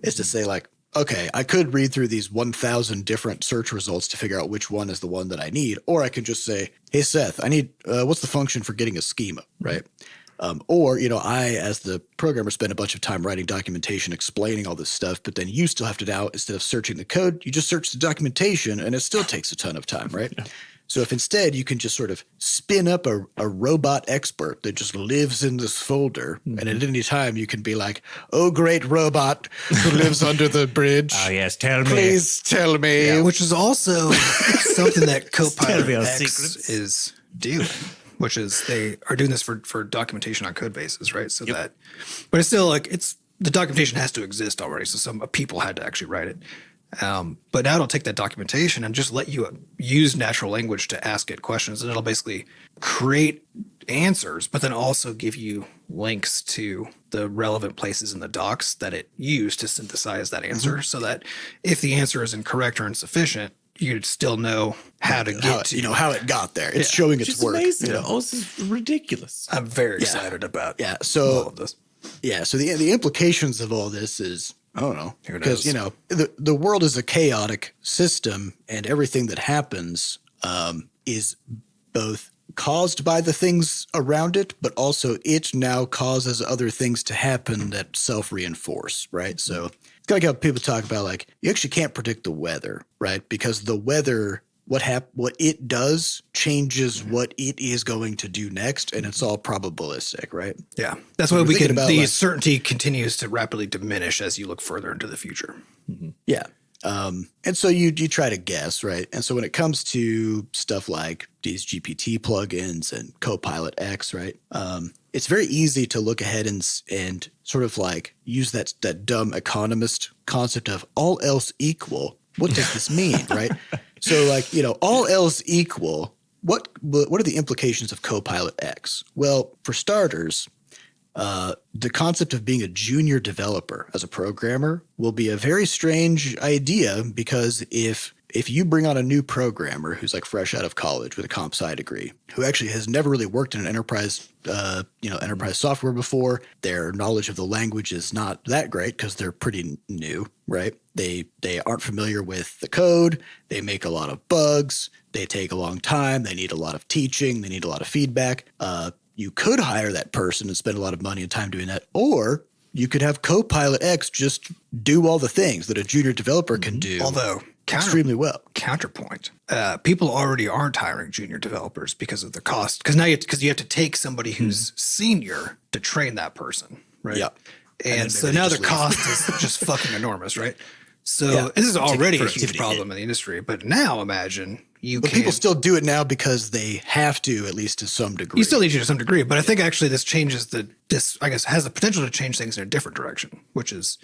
Is to say like, okay, I could read through these 1,000 different search results to figure out which one is the one that I need. Or I can just say, hey, Seth, I need, what's the function for getting a schema, right? Or, I, as the programmer, spend a bunch of time writing documentation, explaining all this stuff, but then you still have to now, instead of searching the code, you just search the documentation and it still takes a ton of time, right? Yeah. So if instead you can just sort of spin up a robot expert that just lives in this folder, and at any time you can be like, oh, great robot who lives under the bridge. Oh, yes, tell me. Please tell me. Yeah, which is also something that Copilot X is doing. Which is they are doing this for documentation on code bases, right? So that, but it's still like the documentation has to exist already. So some people had to actually write it. But now it'll take that documentation and just let you use natural language to ask it questions, and it'll basically create answers, but then also give you links to the relevant places in the docs that it used to synthesize that answer, so that if the answer is incorrect or insufficient, you'd still know how to get to how it got there. It's showing its work. Amazing. This is ridiculous. I'm very excited about all of this. Yeah. So the implications of all this is, I don't know, because the world is a chaotic system, and everything that happens is both caused by the things around it, but also it now causes other things to happen that self-reinforce, right? So it's like how people talk about, like, you actually can't predict the weather, right? Because the weather, what it does changes what it is going to do next, and it's all probabilistic, right? Yeah. That's why the certainty continues to rapidly diminish as you look further into the future. Mm-hmm. Yeah. And so you try to guess, right? And so when it comes to stuff like these GPT plugins and Copilot X, right? It's very easy to look ahead and sort of like use that dumb economist concept of all else equal. What does this mean, right? So like, all else equal, what are the implications of Copilot X? Well, for starters, the concept of being a junior developer as a programmer will be a very strange idea, because if you bring on a new programmer who's like fresh out of college with a comp sci degree, who actually has never really worked in an enterprise software before, their knowledge of the language is not that great because they're pretty new, right? They aren't familiar with the code. They make a lot of bugs. They take a long time. They need a lot of teaching. They need a lot of feedback. You could hire that person and spend a lot of money and time doing that, or you could have Copilot X just do all the things that a junior developer can do. Although extremely well. Counterpoint: people already aren't hiring junior developers because of the cost. Because you have to take somebody who's senior to train that person, right? Yeah. And so now their cost is just fucking enormous, right? So this is already a huge productivity problem in the industry. But now imagine But people still do it now because they have to, at least to some degree. You still need to some degree, but I think actually this changes I guess has the potential to change things in a different direction, which is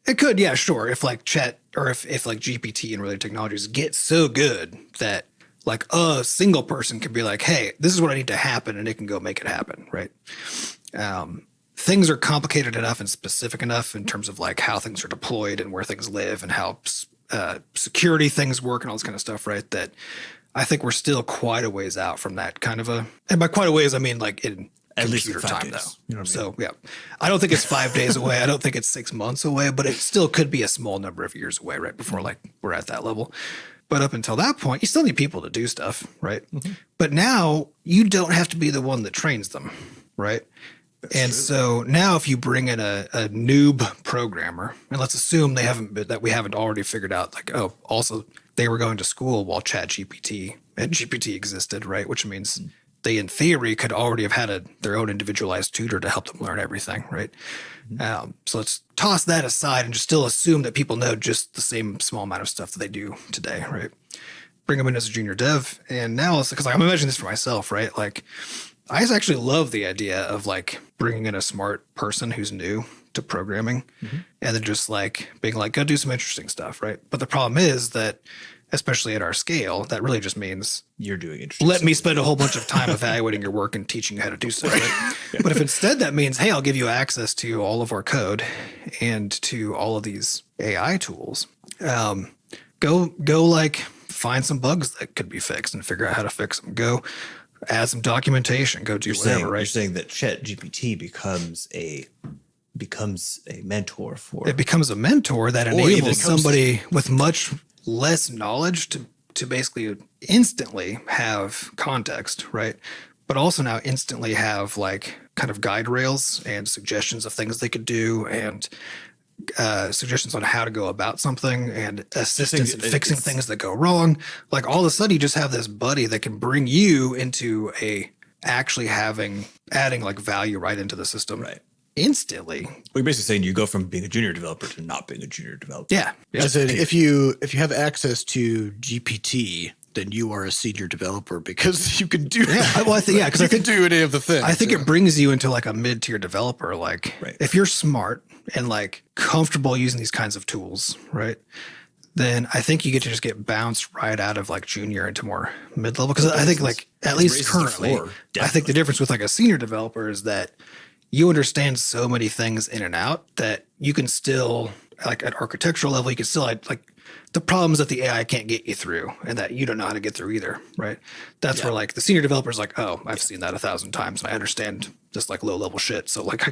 it could, yeah, sure. If like chat or if like GPT and related technologies get so good that like a single person can be like, hey, this is what I need to happen, and it can go make it happen, right? Things are complicated enough and specific enough in terms of like how things are deployed and where things live and how security things work and all this kind of stuff, right? That I think we're still quite a ways out from that kind of and by quite a ways, I mean like in at least computer 5 time, days. though. You know what I mean? So yeah, I don't think it's 5 days away. I don't think it's 6 months away, but it still could be a small number of years away, right? Before like we're at that level. But up until that point, you still need people to do stuff, right? Mm-hmm. But now you don't have to be the one that trains them, right? So now if you bring in a noob programmer, and let's assume that we haven't already figured out, like, oh, also they were going to school while GPT existed, right? Which means they, in theory, could already have had their own individualized tutor to help them learn everything, right? Mm-hmm. So let's toss that aside and just still assume that people know just the same small amount of stuff that they do today, right? Bring them in as a junior dev, and now it's because I'm imagining this for myself, right? Like, I actually love the idea of like bringing in a smart person who's new to programming and then just like being like, go do some interesting stuff, right? But the problem is that, especially at our scale, that really just means you're doing interesting let me spend a whole bunch of time evaluating your work and teaching you how to do stuff. Right? But if instead that means, hey, I'll give you access to all of our code and to all of these AI tools, go like find some bugs that could be fixed and figure out how to fix them. Go add some documentation, go do whatever, right? You're saying that Chat GPT becomes a mentor for... It becomes a mentor that enables somebody with much less knowledge to basically instantly have context, right? But also now instantly have like kind of guide rails and suggestions of things they could do and suggestions on how to go about something and assistance in fixing things that go wrong. Like all of a sudden you just have this buddy that can bring you into adding like value right into the system. Right. Instantly. Well, you're basically saying you go from being a junior developer to not being a junior developer. Yeah. I said, if you have access to GPT, then you are a senior developer because you can do Well, I think because I think do any of the things. I think it brings you into like a mid-tier developer. Like if you're smart and like comfortable using these kinds of tools, right? Then I think you get to just get bounced right out of like junior into more mid-level. Because I think like at least currently, I think the difference with like a senior developer is that you understand so many things in and out that you can still, like at architectural level, you can still like the problems that the AI can't get you through and that you don't know how to get through either, right? That's where like the senior developer is like, oh, I've seen that 1,000 times and I understand just like low level shit. So like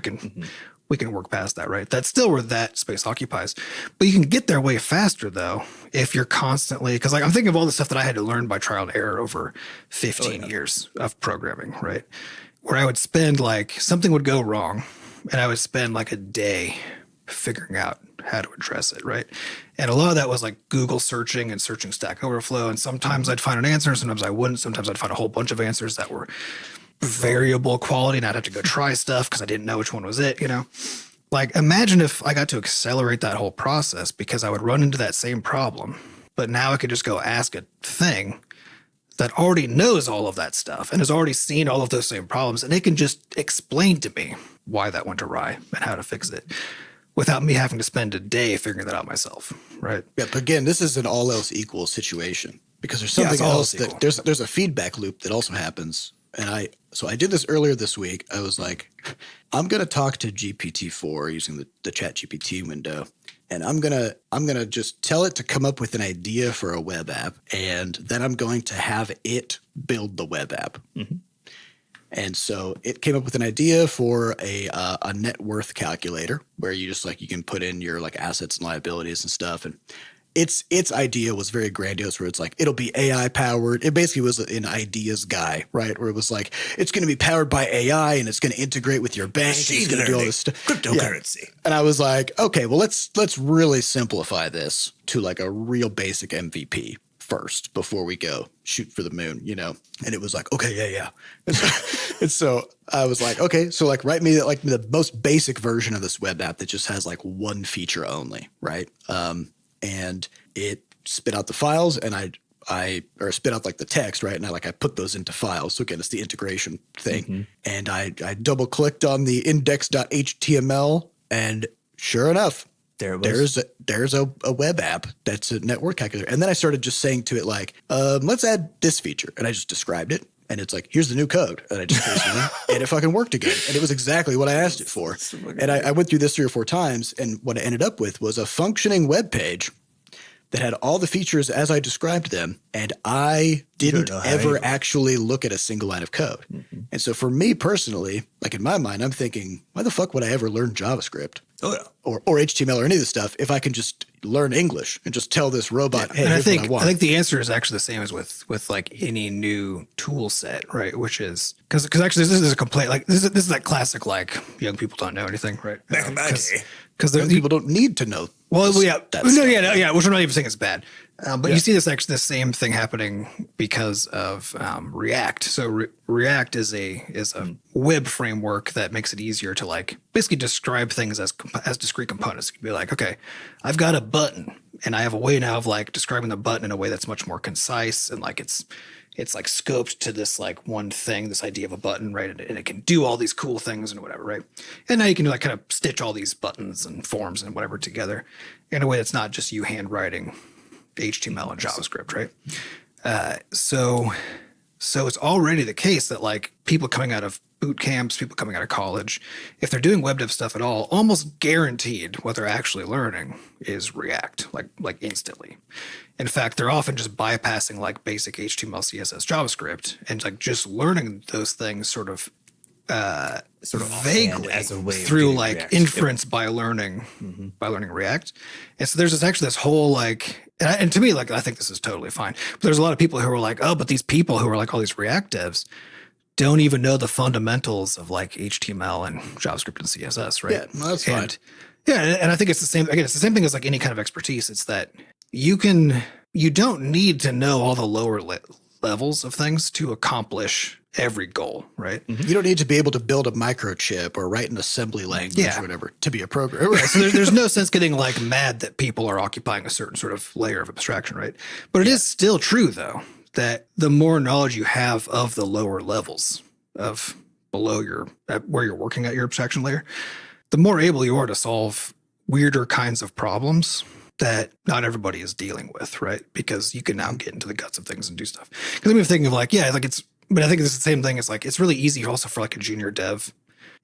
we can work past that, right? That's still where that space occupies. But you can get there way faster though if you're constantly, because like I'm thinking of all the stuff that I had to learn by trial and error over 15 years of programming, right? Where I would spend like something would go wrong and I would spend like a day figuring out how to address it, right? And a lot of that was like Google searching and searching Stack Overflow. And sometimes I'd find an answer, sometimes I wouldn't. Sometimes I'd find a whole bunch of answers that were variable quality and I'd have to go try stuff because I didn't know which one was it, you know? Like imagine if I got to accelerate that whole process because I would run into that same problem, but now I could just go ask a thing that already knows all of that stuff and has already seen all of those same problems. And it can just explain to me why that went awry and how to fix it without me having to spend a day figuring that out myself. Right. Yeah. But again, this is an all else equal situation because there's something else that there's a feedback loop that also happens. And I did this earlier this week. I was like, I'm going to talk to GPT-4 using the Chat GPT window. And I'm gonna just tell it to come up with an idea for a web app, and then I'm going to have it build the web app. Mm-hmm. And so it came up with an idea for a net worth calculator where you just like you can put in your like assets and liabilities and stuff. And its idea was very grandiose where it's like it'll be AI powered. It basically was an ideas guy, right? Where it was like it's going to be powered by AI and it's going to integrate with your bank. It's going to do all this stuff. Cryptocurrency. Yeah. And I was like, okay, well let's really simplify this to like a real basic MVP first before we go shoot for the moon, you know? And it was like, okay, yeah. And so I was like, okay, so like write me like the most basic version of this web app that just has like one feature only, right? and it spit out the files, and I spit out like the text, right? And I put those into files. So again, it's the integration thing. And I double clicked on the index.html, and sure enough, there it was. There's a web app that's a network calculator. And then I started just saying to it like, let's add this feature. And I just described it. And it's like, here's the new code. And I just pasted it in, and it fucking worked again. And it was exactly what I asked it for. And I went through this 3 or 4 times. And what I ended up with was a functioning web page that had all the features as I described them. And I didn't ever actually look at a single line of code. And so for me personally, like in my mind, I'm thinking, why the fuck would I ever learn JavaScript? Oh, yeah. Or HTML or any of this stuff if I can just learn English and just tell this robot, hey, and here's what I want. I think the answer is actually the same as with like any new tool set, right? Which is because actually this is a complaint. Like this is that classic like young people don't know anything, right? Back in my day. Because people don't need to know. Well, yeah, yeah. which I'm not even saying is bad. But you see the same thing happening because of React. So React is a web framework that makes it easier to like basically describe things as discrete components. You can be like, okay, I've got a button, and I have a way now of like describing the button in a way that's much more concise, and like it's like scoped to this like one thing, this idea of a button, right? And it can do all these cool things and whatever, right? And now you can like kind of stitch all these buttons and forms and whatever together in a way that's not just you handwriting HTML and JavaScript, right? So it's already the case that like people coming out of boot camps, people coming out of college, if they're doing web dev stuff at all, almost guaranteed what they're actually learning is React, like instantly. In fact, they're often just bypassing like basic HTML, CSS, JavaScript, and like just learning those things sort of vaguely as a way through like React. inference by learning React. And so there's actually this whole like, and to me, like, I think this is totally fine. But there's a lot of people who are like, oh, but these people who are like all these React devs don't even know the fundamentals of like HTML and JavaScript and CSS, right? Yeah, no, that's fine. And I think it's the same. Again, it's the same thing as like any kind of expertise. It's that you don't need to know all the lower levels of things to accomplish every goal, right? You don't need to be able to build a microchip or write an assembly language or whatever to be a programmer. Right. So there's no sense getting like mad that people are occupying a certain sort of layer of abstraction, right? But it is still true though that the more knowledge you have of the lower levels of below where you're working at your abstraction layer, the more able you are to solve weirder kinds of problems that not everybody is dealing with, right? Because you can now get into the guts of things and do stuff. Because I'm thinking of like, but I think it's the same thing. It's like, it's really easy also for like a junior dev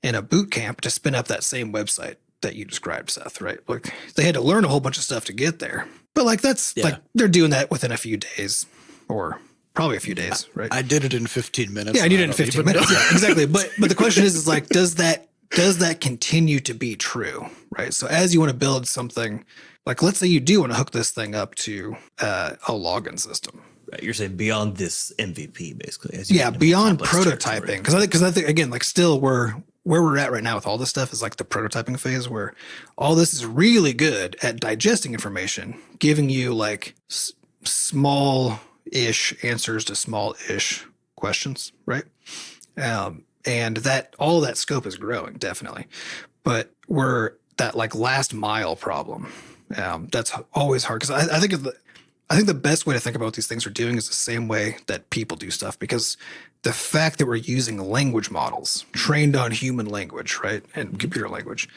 in a boot camp to spin up that same website that you described, Seth, right? Like they had to learn a whole bunch of stuff to get there. But like like they're doing that within a few days or probably a few days, right? I did it in 15 minutes. Yeah, I did it in 15 minutes. Yeah, exactly. But the question is like, does that continue to be true, right? So as you want to build something, like let's say you do want to hook this thing up to a login system. Right, you're saying beyond this MVP, basically. Beyond prototyping. Because I think again, like still where we're at right now with all this stuff is like the prototyping phase where all this is really good at digesting information, giving you like small-ish answers to small-ish questions, right? And that all that scope is growing, definitely. But we're that like last mile problem. That's always hard because I think the best way to think about what these things are doing is the same way that people do stuff, because the fact that we're using language models trained on human language, right, and computer language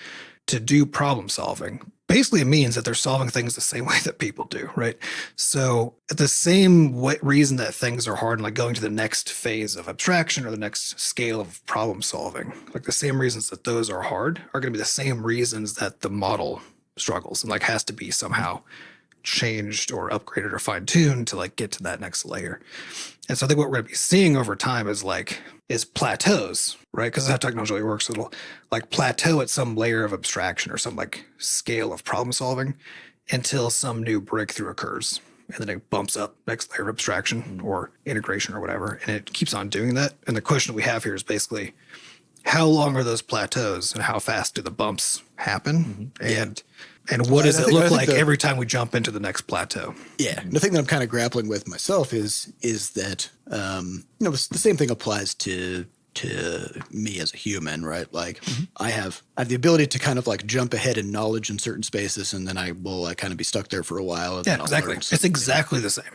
to do problem solving basically means that they're solving things the same way that people do, right? So the same reason that things are hard and like going to the next phase of abstraction or the next scale of problem solving, like the same reasons that those are hard are going to be the same reasons that the model struggles and like has to be somehow changed or upgraded or fine-tuned to like get to that next layer. And so I think what we're going to be seeing over time is plateaus, right? Because that's how technology really works. It'll like plateau at some layer of abstraction or some like scale of problem solving until some new breakthrough occurs. And then it bumps up next layer of abstraction or integration or whatever. And it keeps on doing that. And the question we have here is basically how long are those plateaus and how fast do the bumps happen? And what does it look like every time we jump into the next plateau? Yeah. The thing that I'm kind of grappling with myself is that, the same thing applies to to me as a human, right? Like I have the ability to kind of like jump ahead in knowledge in certain spaces, and then I will like kind of be stuck there for a while. And Yeah, then I'll exactly. learn It's something. exactly the same.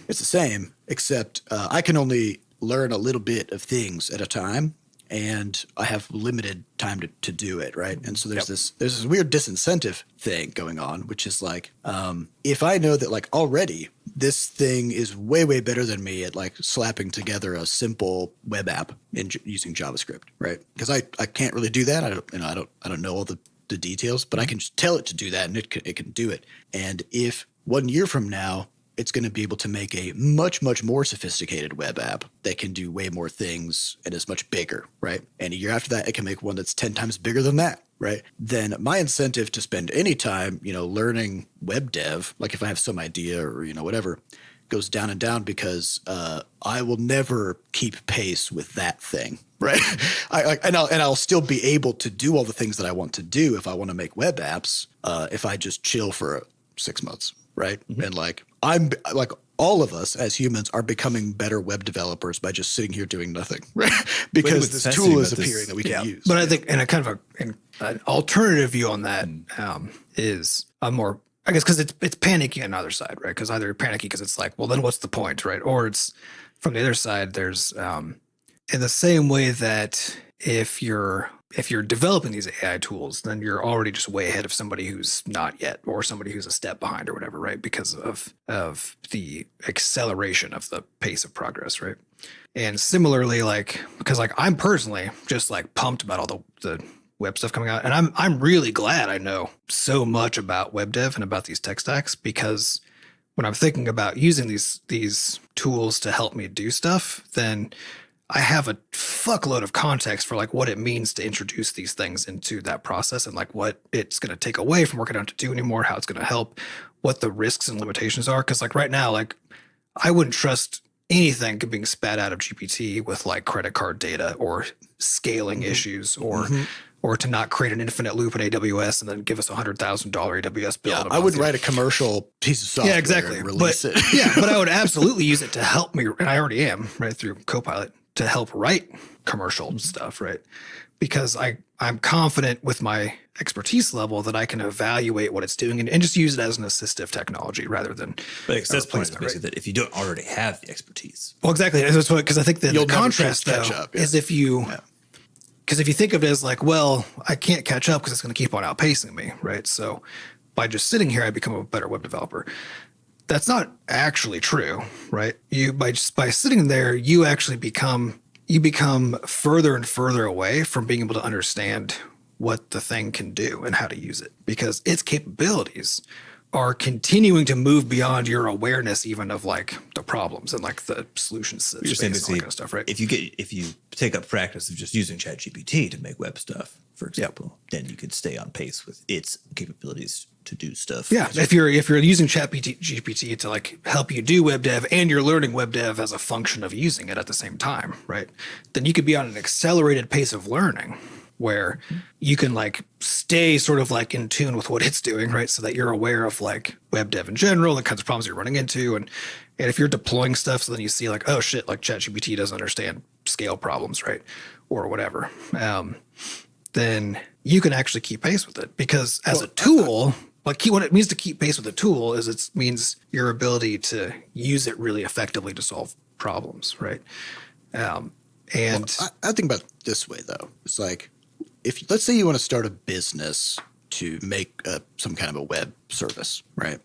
It's the same, except I can only learn a little bit of things at a time, and I have limited time to do it, right? And so there's this weird disincentive thing going on, which is like if I know that like already this thing is way better than me at like slapping together a simple web app using JavaScript, right? Because I can't really do that. I don't know all the details, but I can just tell it to do that, and it can do it. And if 1 year from now it's going to be able to make a much more sophisticated web app that can do way more things and is much bigger, right? And a year after that, it can make one that's 10 times bigger than that, right? Then my incentive to spend any time, learning web dev, like if I have some idea or, whatever, goes down and down because I will never keep pace with that thing, right? I'll still be able to do all the things that I want to do if I want to make web apps, if I just chill for 6 months, right? And like I'm like all of us as humans are becoming better web developers by just sitting here doing nothing, right? Because this tool is appearing that we can use. But I think, and a kind of an alternative view on that is a more, I guess, because it's panicky on the other side, right? Because either you're panicky because it's like, well, then what's the point, right? Or it's from the other side. There's in the same way that if you're developing these AI tools, then you're already just way ahead of somebody who's not yet, or somebody who's a step behind or whatever, right? Because of the acceleration of the pace of progress, right? And similarly, like, because like I'm personally just like pumped about all the web stuff coming out, and I'm really glad I know so much about web dev and about these tech stacks, because when I'm thinking about using these tools to help me do stuff, then I have a fuckload of context for like what it means to introduce these things into that process, and like what it's going to take away from work I don't have to do anymore, how it's going to help, what the risks and limitations are. Because like right now, like I wouldn't trust anything being spat out of GPT with like credit card data or scaling issues or to not create an infinite loop in AWS and then give us $100,000 AWS bill. Yeah, I would write a commercial piece of software. Yeah, exactly. And release it. Yeah, but I would absolutely use it to help me, and I already am, right, through Copilot, to help write commercial stuff, right? Because I'm confident with my expertise level that I can evaluate what it's doing and just use it as an assistive technology rather than. But access point is right? basically that if you don't already have the expertise. Well, exactly. Because I think that the contrast though catch up, is if you. Yeah. Because if you think of it as like, well, I can't catch up because it's going to keep on outpacing me, right? So by just sitting here, I become a better web developer. That's not actually true, right? By sitting there, you actually become further and further away from being able to understand what the thing can do and how to use it, because its capabilities are continuing to move beyond your awareness, even of like the problems and like the solutions and all that kind of stuff, right? If you take up practice of just using ChatGPT to make web stuff, for example, then you could stay on pace with its capabilities to do stuff. Yeah, if you're using ChatGPT to like help you do web dev and you're learning web dev as a function of using it at the same time, right? Then you could be on an accelerated pace of learning where you can like stay sort of like in tune with what it's doing, right? So that you're aware of like web dev in general, the kinds of problems you're running into. And if you're deploying stuff, so then you see like, oh shit, like ChatGPT doesn't understand scale problems, right? Or whatever. Then you can actually keep pace with it, because as a tool, what it means to keep pace with a tool is it means your ability to use it really effectively to solve problems, right? I think about it this way though. It's like, if let's say you want to start a business to make some kind of a web service, right?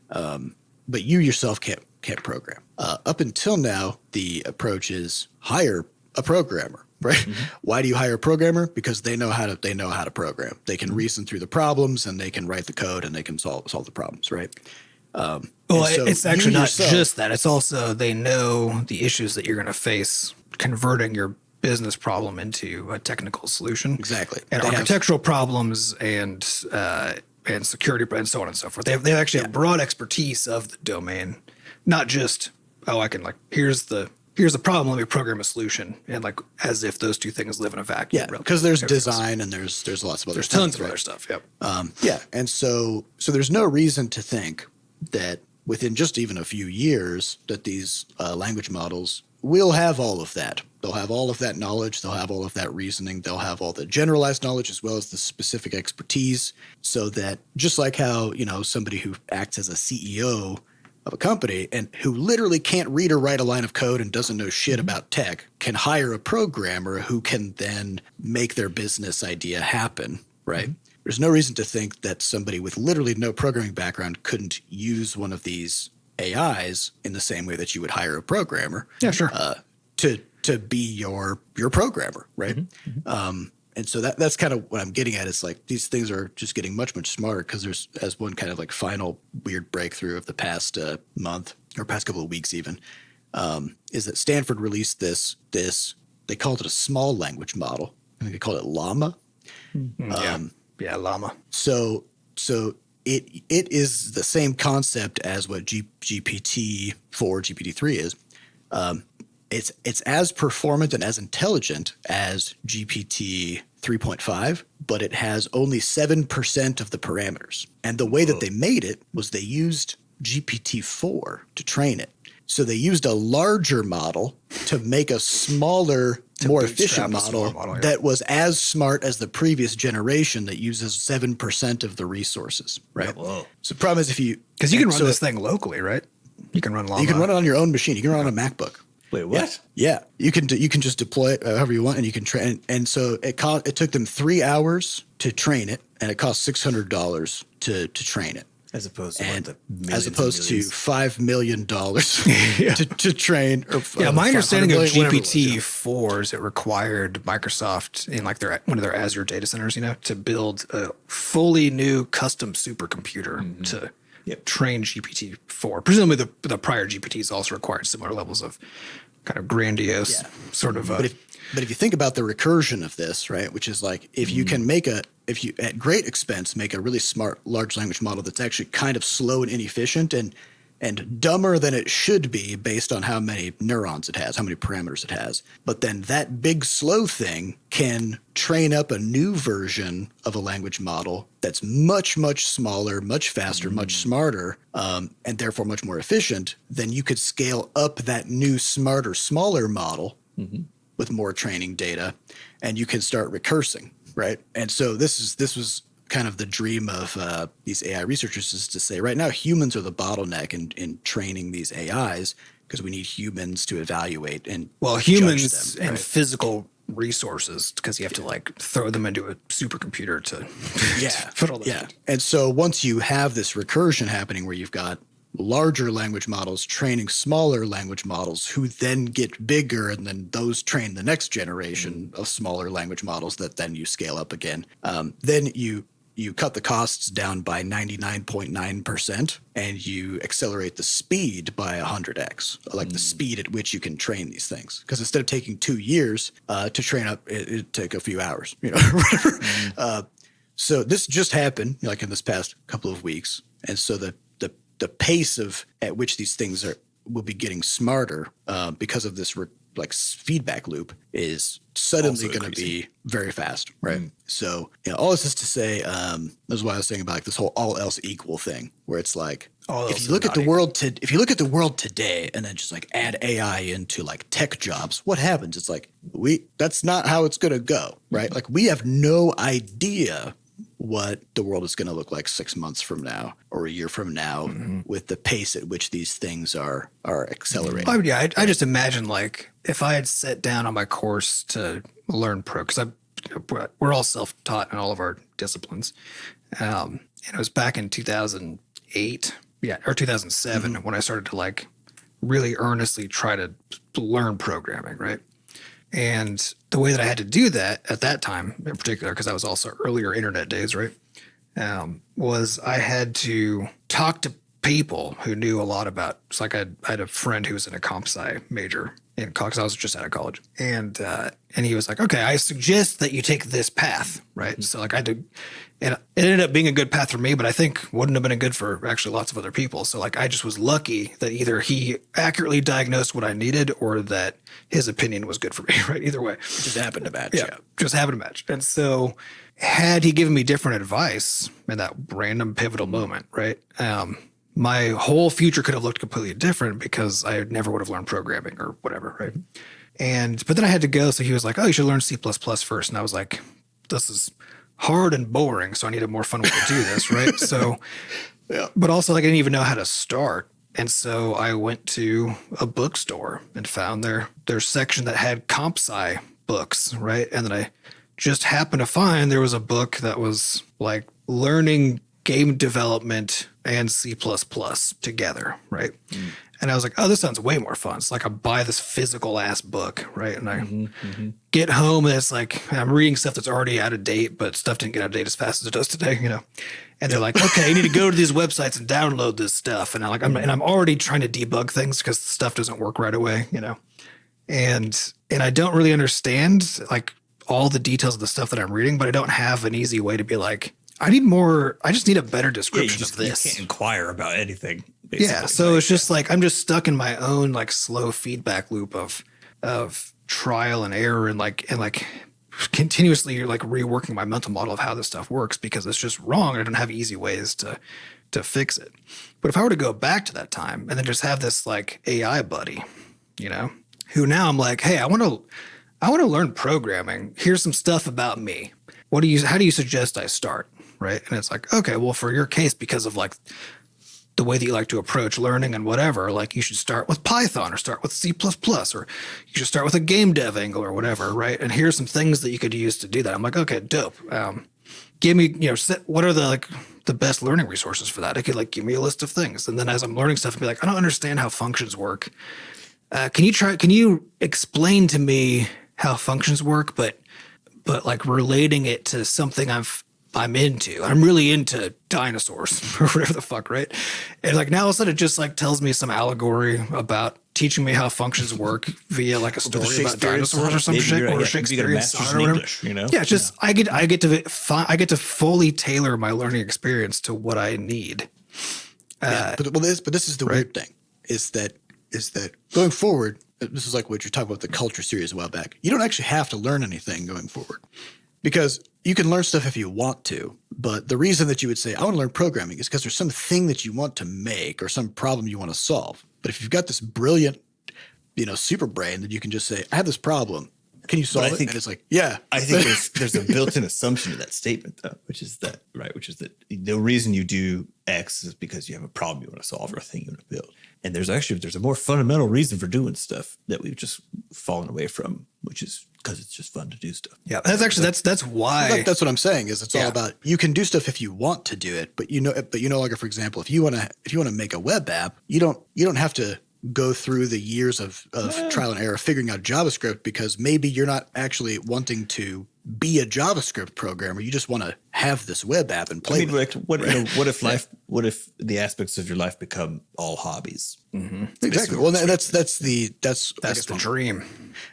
But you yourself can't program. Up until now, the approach is hire a programmer, right? Mm-hmm. Why do you hire a programmer? Because they know how to program. They can reason through the problems and they can write the code and they can solve the problems, right? Well, it's actually not just that. It's also they know the issues that you're going to face converting your business problem into a technical solution. Exactly. And architectural problems and security and so on and so forth. They actually have broad expertise of the domain, not just, I can like, here's the problem, let me program a solution, and like as if those two things live in a vacuum. Yeah, because there's design and there's lots of other things. There's tons of other stuff. Yep. Yeah, and so there's no reason to think that within just even a few years that these language models will have all of that. They'll have all of that knowledge. They'll have all of that reasoning. They'll have all the generalized knowledge as well as the specific expertise, so that just like how, somebody who acts as a CEO of a company and who literally can't read or write a line of code and doesn't know shit about tech can hire a programmer who can then make their business idea happen, right? There's no reason to think that somebody with literally no programming background couldn't use one of these AIs in the same way that you would hire a programmer. Yeah, sure. To be your programmer, right? And so that's kind of what I'm getting at. Is like these things are just getting much, much smarter, because there's, as one kind of like final weird breakthrough of the past month or past couple of weeks even, is that Stanford released this, they called it a small language model. I think they called it Llama. Llama. So it is the same concept as what GPT-4, GPT-3 is. It's as performant and as intelligent as GPT 3.5, but it has only 7% of the parameters. And the way that they made it was they used GPT-4 to train it. So they used a larger model to make a smaller, more efficient model that was as smart as the previous generation that uses 7% of the resources, right? Whoa. So the problem is because you can run this thing locally, right? You can run Llama. You can run it on your own machine. You can run it on a MacBook. Wait, what? Yeah. You can just deploy it however you want, and you can train. And so it took them 3 hours to train it, and it cost $600 to train it. As opposed to $5 million to train. My understanding of million, GPT-4 is it required Microsoft in like one of their Azure data centers, to build a fully new custom supercomputer to train GPT-4. Presumably the prior GPTs also required similar levels of kind of grandiose sort of. But if you think about the recursion of this, right, which is like if you can if you at great expense make a really smart large language model that's actually kind of slow and inefficient and dumber than it should be based on how many neurons it has, how many parameters it has. But then that big slow thing can train up a new version of a language model that's much, much smaller, much faster, much smarter, and therefore much more efficient. Then you could scale up that new smarter, smaller model with more training data, and you can start recursing, right? And so this was kind of the dream of these AI researchers, is to say right now humans are the bottleneck in training these AIs, because we need humans to evaluate and humans them, right? and physical resources, because you have to like throw them into a supercomputer to put all that. And so once you have this recursion happening where you've got larger language models training smaller language models who then get bigger, and then those train the next generation of smaller language models that then you scale up again, then you cut the costs down by 99.9%, and you accelerate the speed by 100x, like the speed at which you can train these things. Because instead of taking 2 years to train up, it'd take a few hours, whatever. So this just happened like in this past couple of weeks. And so the pace at which these things will be getting smarter because of this feedback loop is suddenly going to be very fast, right? So all this is to say, this is why I was saying about like this whole all else equal thing, where it's like if you look at the world today and then just like add AI into like tech jobs, what happens? It's like that's not how it's going to go, right? Like we have no idea what the world is going to look like 6 months from now or a year from now with the pace at which these things are accelerating. Oh, yeah. I just imagine like if I had sat down on my course to learn because we're all self-taught in all of our disciplines. And it was back in 2008, or 2007 when I started to like really earnestly try to learn programming, right? And the way that I had to do that at that time in particular, because that was also earlier internet days, right, was I had to talk to people who knew a lot about, it's like I had a friend who was in a comp sci major in college, because I was just out of college. And he was like, okay, I suggest that you take this path, right? So like I did, and it ended up being a good path for me, but I think wouldn't have been a good for actually lots of other people. So like I just was lucky that either he accurately diagnosed what I needed or that his opinion was good for me, right? Either way. It just happened to match. Yeah, just happened to match. And so had he given me different advice in that random pivotal moment, right, my whole future could have looked completely different because I never would have learned programming or whatever, right? But then I had to go. So he was like, oh, you should learn C++ first. And I was like, this is hard and boring. So I need a more fun way to do this. Right. So, Yeah. but also like I didn't even know how to start. And so I went to a bookstore and found their section that had comp sci books. Right. And then I just happened to find there was a book that was like learning game development and C++ together. Right. And I was like, oh, this sounds way more fun. It's like I buy this physical ass book, right? And I get home and it's like I'm reading stuff that's already out of date, but stuff didn't get out of date as fast as it does today, you know. And they're like, okay, you need to go to these websites and download this stuff. And I'm already trying to debug things because the stuff doesn't work right away, you know. And I don't really understand like all the details of the stuff that I'm reading, but I don't have an easy way to be like, I just need a better description of this. You can't inquire about anything. Yeah, so it's just like I'm just stuck in my own like slow feedback loop of trial and error and continuously like reworking my mental model of how this stuff works because it's just wrong and I don't have easy ways to fix it. But if I were to go back to that time and then just have this like AI buddy, you know, who now I'm like, hey, I want to learn programming. Here's some stuff about me. How do you suggest I start? Right. And it's like, okay, well, for your case, because of like the way that you like to approach learning and whatever, like you should start with Python or start with C++, or you should start with a game dev angle or whatever. Right. And here's some things that you could use to do that. I'm like, okay, dope. Give me, what are the best learning resources for that? I could like, give me a list of things. And then as I'm learning stuff, I'd be like, I don't understand how functions work. Can you explain to me how functions work, but like relating it to something I'm into. I'm really into dinosaurs or whatever the fuck, right? And like now all of a sudden it just like tells me some allegory about teaching me how functions work via like a story about dinosaurs or some shit, or a Shakespearean sonnet or whatever. English, you know? Yeah, just I get to fully tailor my learning experience to what I need. But this is the weird thing is that going forward, this is like what you're talking about the culture series a while back. You don't actually have to learn anything going forward because you can learn stuff if you want to. But the reason that you would say, I want to learn programming is because there's something that you want to make or some problem you want to solve. But if you've got this brilliant, super brain that you can just say, I have this problem. Can you solve it? And it's like, yeah. I think there's a built-in assumption to that statement, though, which is that the reason you do X is because you have a problem you want to solve or a thing you want to build. And there's a more fundamental reason for doing stuff that we've just fallen away from, which is because it's just fun to do stuff. Yeah, that's why. That's what I'm saying is it's all about you can do stuff if you want to do it, but like for example, if you want to make a web app, you don't have to go through the years of trial and error figuring out JavaScript because maybe you're not actually wanting to be a JavaScript programmer. You just want to have this web app and play. What if the aspects of your life become all hobbies? Mm-hmm. Exactly. Well, that's the dream.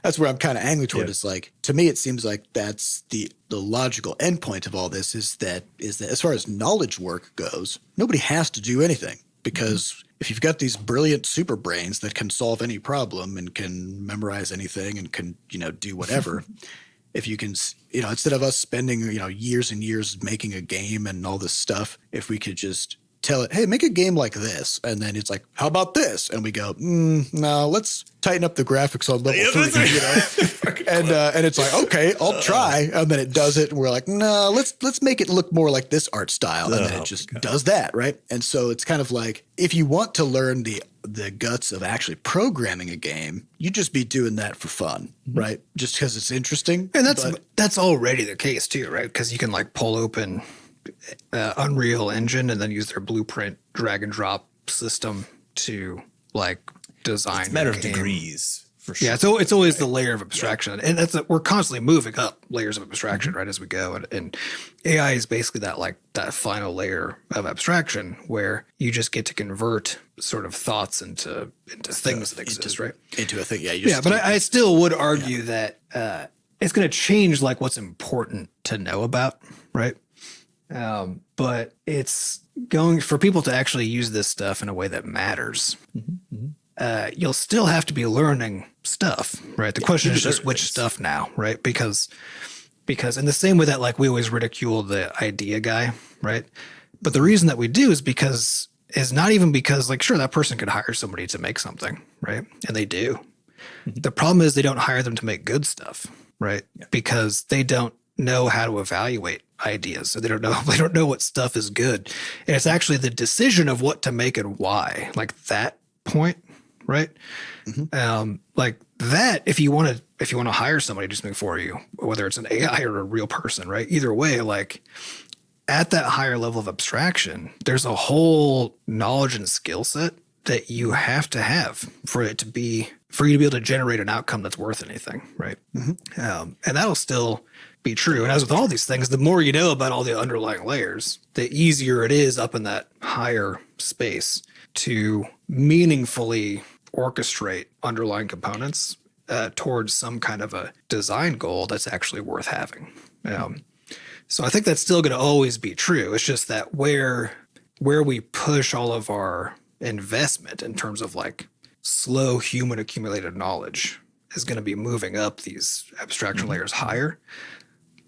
That's where I'm kind of angling toward. It's like, to me, it seems like that's the logical endpoint of all this is that as far as knowledge work goes, nobody has to do anything because if you've got these brilliant super brains that can solve any problem and can memorize anything and can, do whatever, if you can, instead of us spending, years and years making a game and all this stuff, if we could just tell it, hey, make a game like this. And then it's like, how about this? And we go, no, let's tighten up the graphics on level 3, and it's like, okay, I'll try. And then it does it. And we're like, no, let's make it look more like this art style. And then it just does that. Right. And so it's kind of like, if you want to learn the guts of actually programming a game, you just be doing that for fun, right? Just because it's interesting. And that's already the case too, right? Because you can like pull open Unreal Engine and then use their Blueprint drag and drop system to like design. It's a matter of degrees for sure. Yeah, it's always the layer of abstraction, and we're constantly moving up layers of abstraction right as we go, and AI is basically that final layer of abstraction where you just get to convert sort of thoughts into things that exist, right? Into a thing, But I still would argue that it's going to change like what's important to know about, right? But it's going for people to actually use this stuff in a way that matters. You'll still have to be learning stuff, right? The question is just which stuff now, right? Because in the same way that like we always ridicule the idea guy, right? But the reason that we do is not even because like, sure, that person could hire somebody to make something, right? And they do. The problem is they don't hire them to make good stuff, right? Yeah. Because they don't know how to evaluate ideas. So they don't know what stuff is good. And it's actually the decision of what to make and why, like that point, right? Like that, if you want to hire somebody to do something for you, whether it's an AI or a real person, right? Either way, like at that higher level of abstraction, there's a whole knowledge and skill set that you have to have for you to be able to generate an outcome that's worth anything, right? And that'll still be true. And as with all these things, the more you know about all the underlying layers, the easier it is up in that higher space to meaningfully orchestrate underlying components towards some kind of a design goal that's actually worth having. So I think that's still going to always be true. It's just that where we push all of our investment in terms of like slow human accumulated knowledge is going to be moving up these abstraction layers higher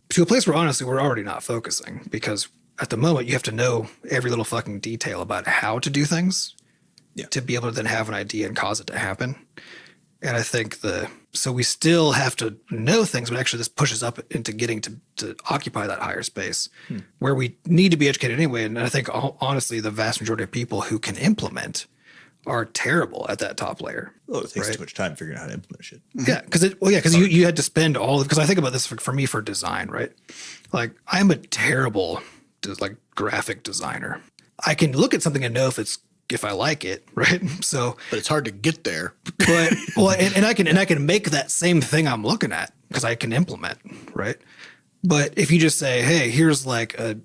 to a place where honestly we're already not focusing, because at the moment you have to know every little fucking detail about how to do things to be able to then have an idea and cause it to happen. And I think so we still have to know things, but actually this pushes up into getting to occupy that higher space where we need to be educated anyway. And I think honestly, the vast majority of people who can implement are terrible at that top layer. Oh, it takes too much time figuring out how to implement shit. Yeah, because you had to spend because I think about this for me for design, right? Like I'm a terrible like graphic designer. I can look at something and know if I like it, right? So, but it's hard to get there. But and I can make that same thing I'm looking at because I can implement, right? But if you just say, hey, here's like a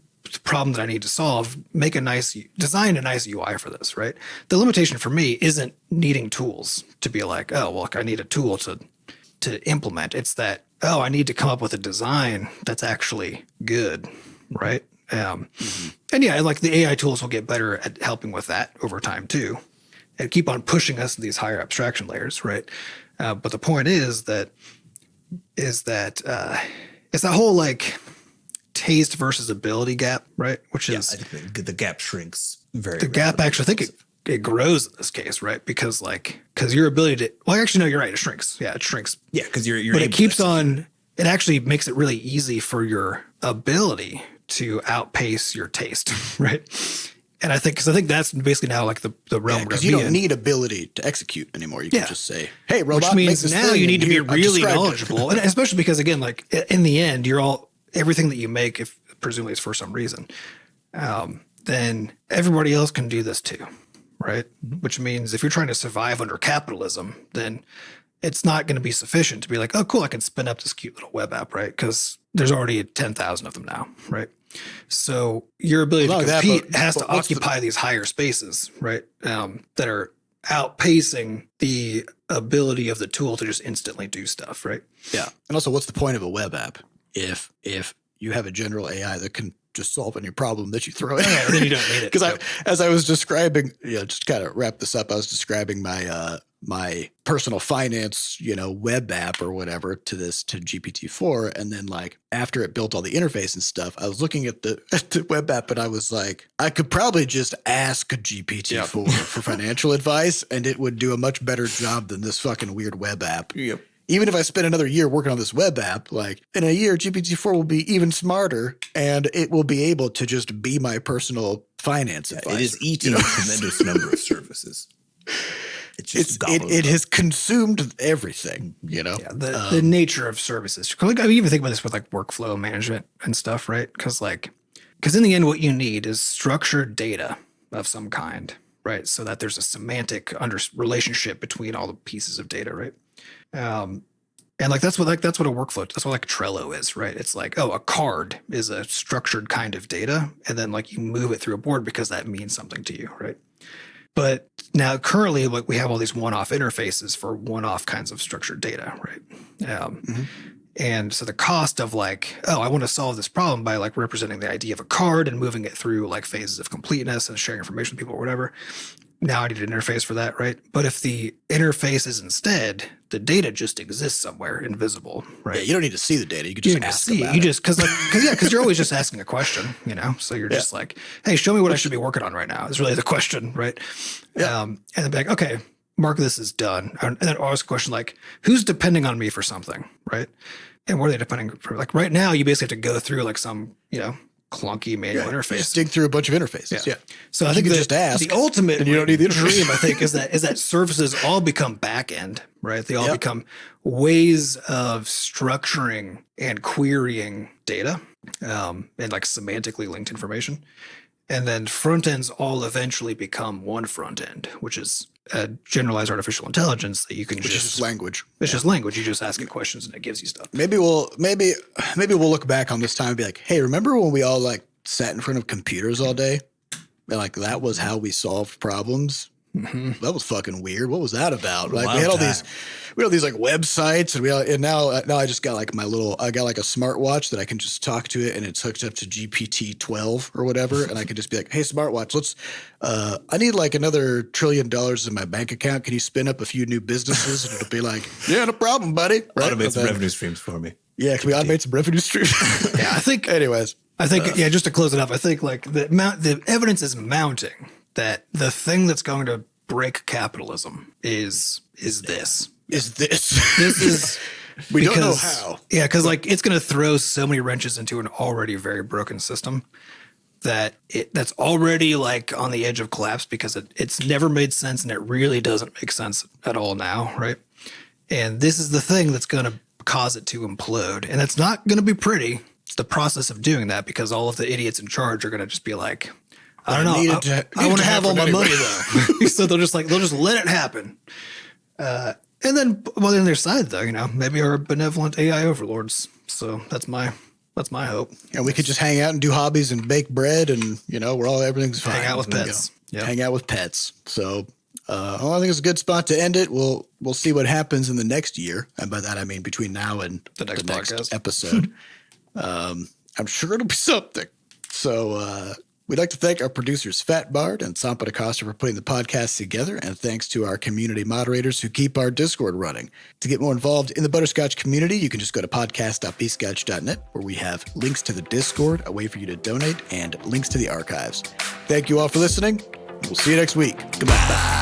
problem that I need to solve, design a nice UI for this, right? The limitation for me isn't needing tools to be like, oh, well, I need a tool to implement. It's that, oh, I need to come up with a design that's actually good, right? And yeah, like the AI tools will get better at helping with that over time too, and keep on pushing us to these higher abstraction layers, right? But the point is that it's that whole like taste versus ability gap, right? Which is I think the gap shrinks very. The gap actually, I think it grows in this case, right? Because your ability to actually no, you're right, it shrinks. Yeah, it shrinks. Yeah, because you're but it keeps on. It actually makes it really easy for your ability to outpace your taste, right? And I think that's basically now like the realm. Because you don't need ability to execute anymore. You can just say, "Hey, robot." Which means now you need to be really knowledgeable, and especially because again, like in the end, everything that you make, if presumably it's for some reason, then everybody else can do this too, right? Which means if you're trying to survive under capitalism, then it's not going to be sufficient to be like, oh, cool, I can spin up this cute little web app, right? Because there's already 10,000 of them now, right? So your ability to compete has to occupy these higher spaces, right? That are outpacing the ability of the tool to just instantly do stuff, right? Yeah. And also, what's the point of a web app if you have a general AI that can just solve any problem that you throw in? Yeah, then you don't need it. Because as I was describing, just kind of wrap this up, I was describing my personal finance, web app or whatever to GPT-4. And then like after it built all the interface and stuff, I was looking at the web app and I was like, I could probably just ask GPT-4 for financial advice and it would do a much better job than this fucking weird web app. Yep. Even if I spend another year working on this web app, like in a year, GPT-4 will be even smarter and it will be able to just be my personal finance advisor. It is eating a tremendous number of services. It has consumed everything, Yeah, the nature of services. I even think about this with like workflow management and stuff, right? Because in the end, what you need is structured data of some kind, right? So that there's a semantic relationship between all the pieces of data, right? And that's what a workflow, that's what like Trello is, right? It's like, oh, a card is a structured kind of data, and then like you move it through a board because that means something to you, right? But now currently, like we have all these one-off interfaces for one-off kinds of structured data, right? And so the cost of like, oh, I want to solve this problem by like representing the idea of a card and moving it through like phases of completeness and sharing information with people or whatever. Now I need an interface for that, right? But if the interface is instead, the data just exists somewhere, invisible, right? Yeah, you don't need to see the data. You can just ask about it. Because you're always just asking a question, So you're just like, hey, show me what I should be working on right now. Is really the question, right? Yeah. And then be like, okay, mark this as done. And then ask a question like, who's depending on me for something, right? And what are they depending for? Like right now, you basically have to go through like some, clunky manual interface. Just dig through a bunch of interfaces. Yeah. So I think you just ask, the ultimate and you don't need the dream, I think, is that services all become back end, right? They all become ways of structuring and querying data and like semantically linked information. And then front ends all eventually become one front end, which is a generalized artificial intelligence that you can which is language. It's just language. You just ask it questions and it gives you stuff. Maybe we'll look back on this time and be like, hey, remember when we all like sat in front of computers all day? And like that was how we solved problems. Mm-hmm. That was fucking weird. What was that about? Like we had all these like websites, and now I just got like I got like a smartwatch that I can just talk to it, and it's hooked up to GPT-12 or whatever, and I can just be like, hey, smartwatch, I need like another $1 trillion in my bank account. Can you spin up a few new businesses? And it'll be like, yeah, no problem, buddy. Right? Automate some revenue streams for me. Yeah, can we automate some revenue streams? Yeah, I think. Anyways, just to close it up, I think like the evidence is mounting that the thing that's going to break capitalism is this. This is we don't know how. Yeah, because like it's going to throw so many wrenches into an already very broken system that's already like on the edge of collapse because it's never made sense and it really doesn't make sense at all now, right? And this is the thing that's going to cause it to implode, and it's not going to be pretty. It's the process of doing that because all of the idiots in charge are going to just be like, I don't know. I want to have all my money though. So they'll just let it happen. And then on their side though, maybe our benevolent AI overlords. So that's my hope. And we could just hang out and do hobbies and bake bread and everything's fine. Hang out with pets. Yep. Hang out with pets. So I think it's a good spot to end it. We'll see what happens in the next year. And by that I mean between now and the next episode. I'm sure it'll be something. So we'd like to thank our producers, Fat Bard and Sampa DaCosta, for putting the podcast together, and thanks to our community moderators who keep our Discord running. To get more involved in the Butterscotch community, you can just go to podcast.bscotch.net, where we have links to the Discord, a way for you to donate, and links to the archives. Thank you all for listening. We'll see you next week. Goodbye.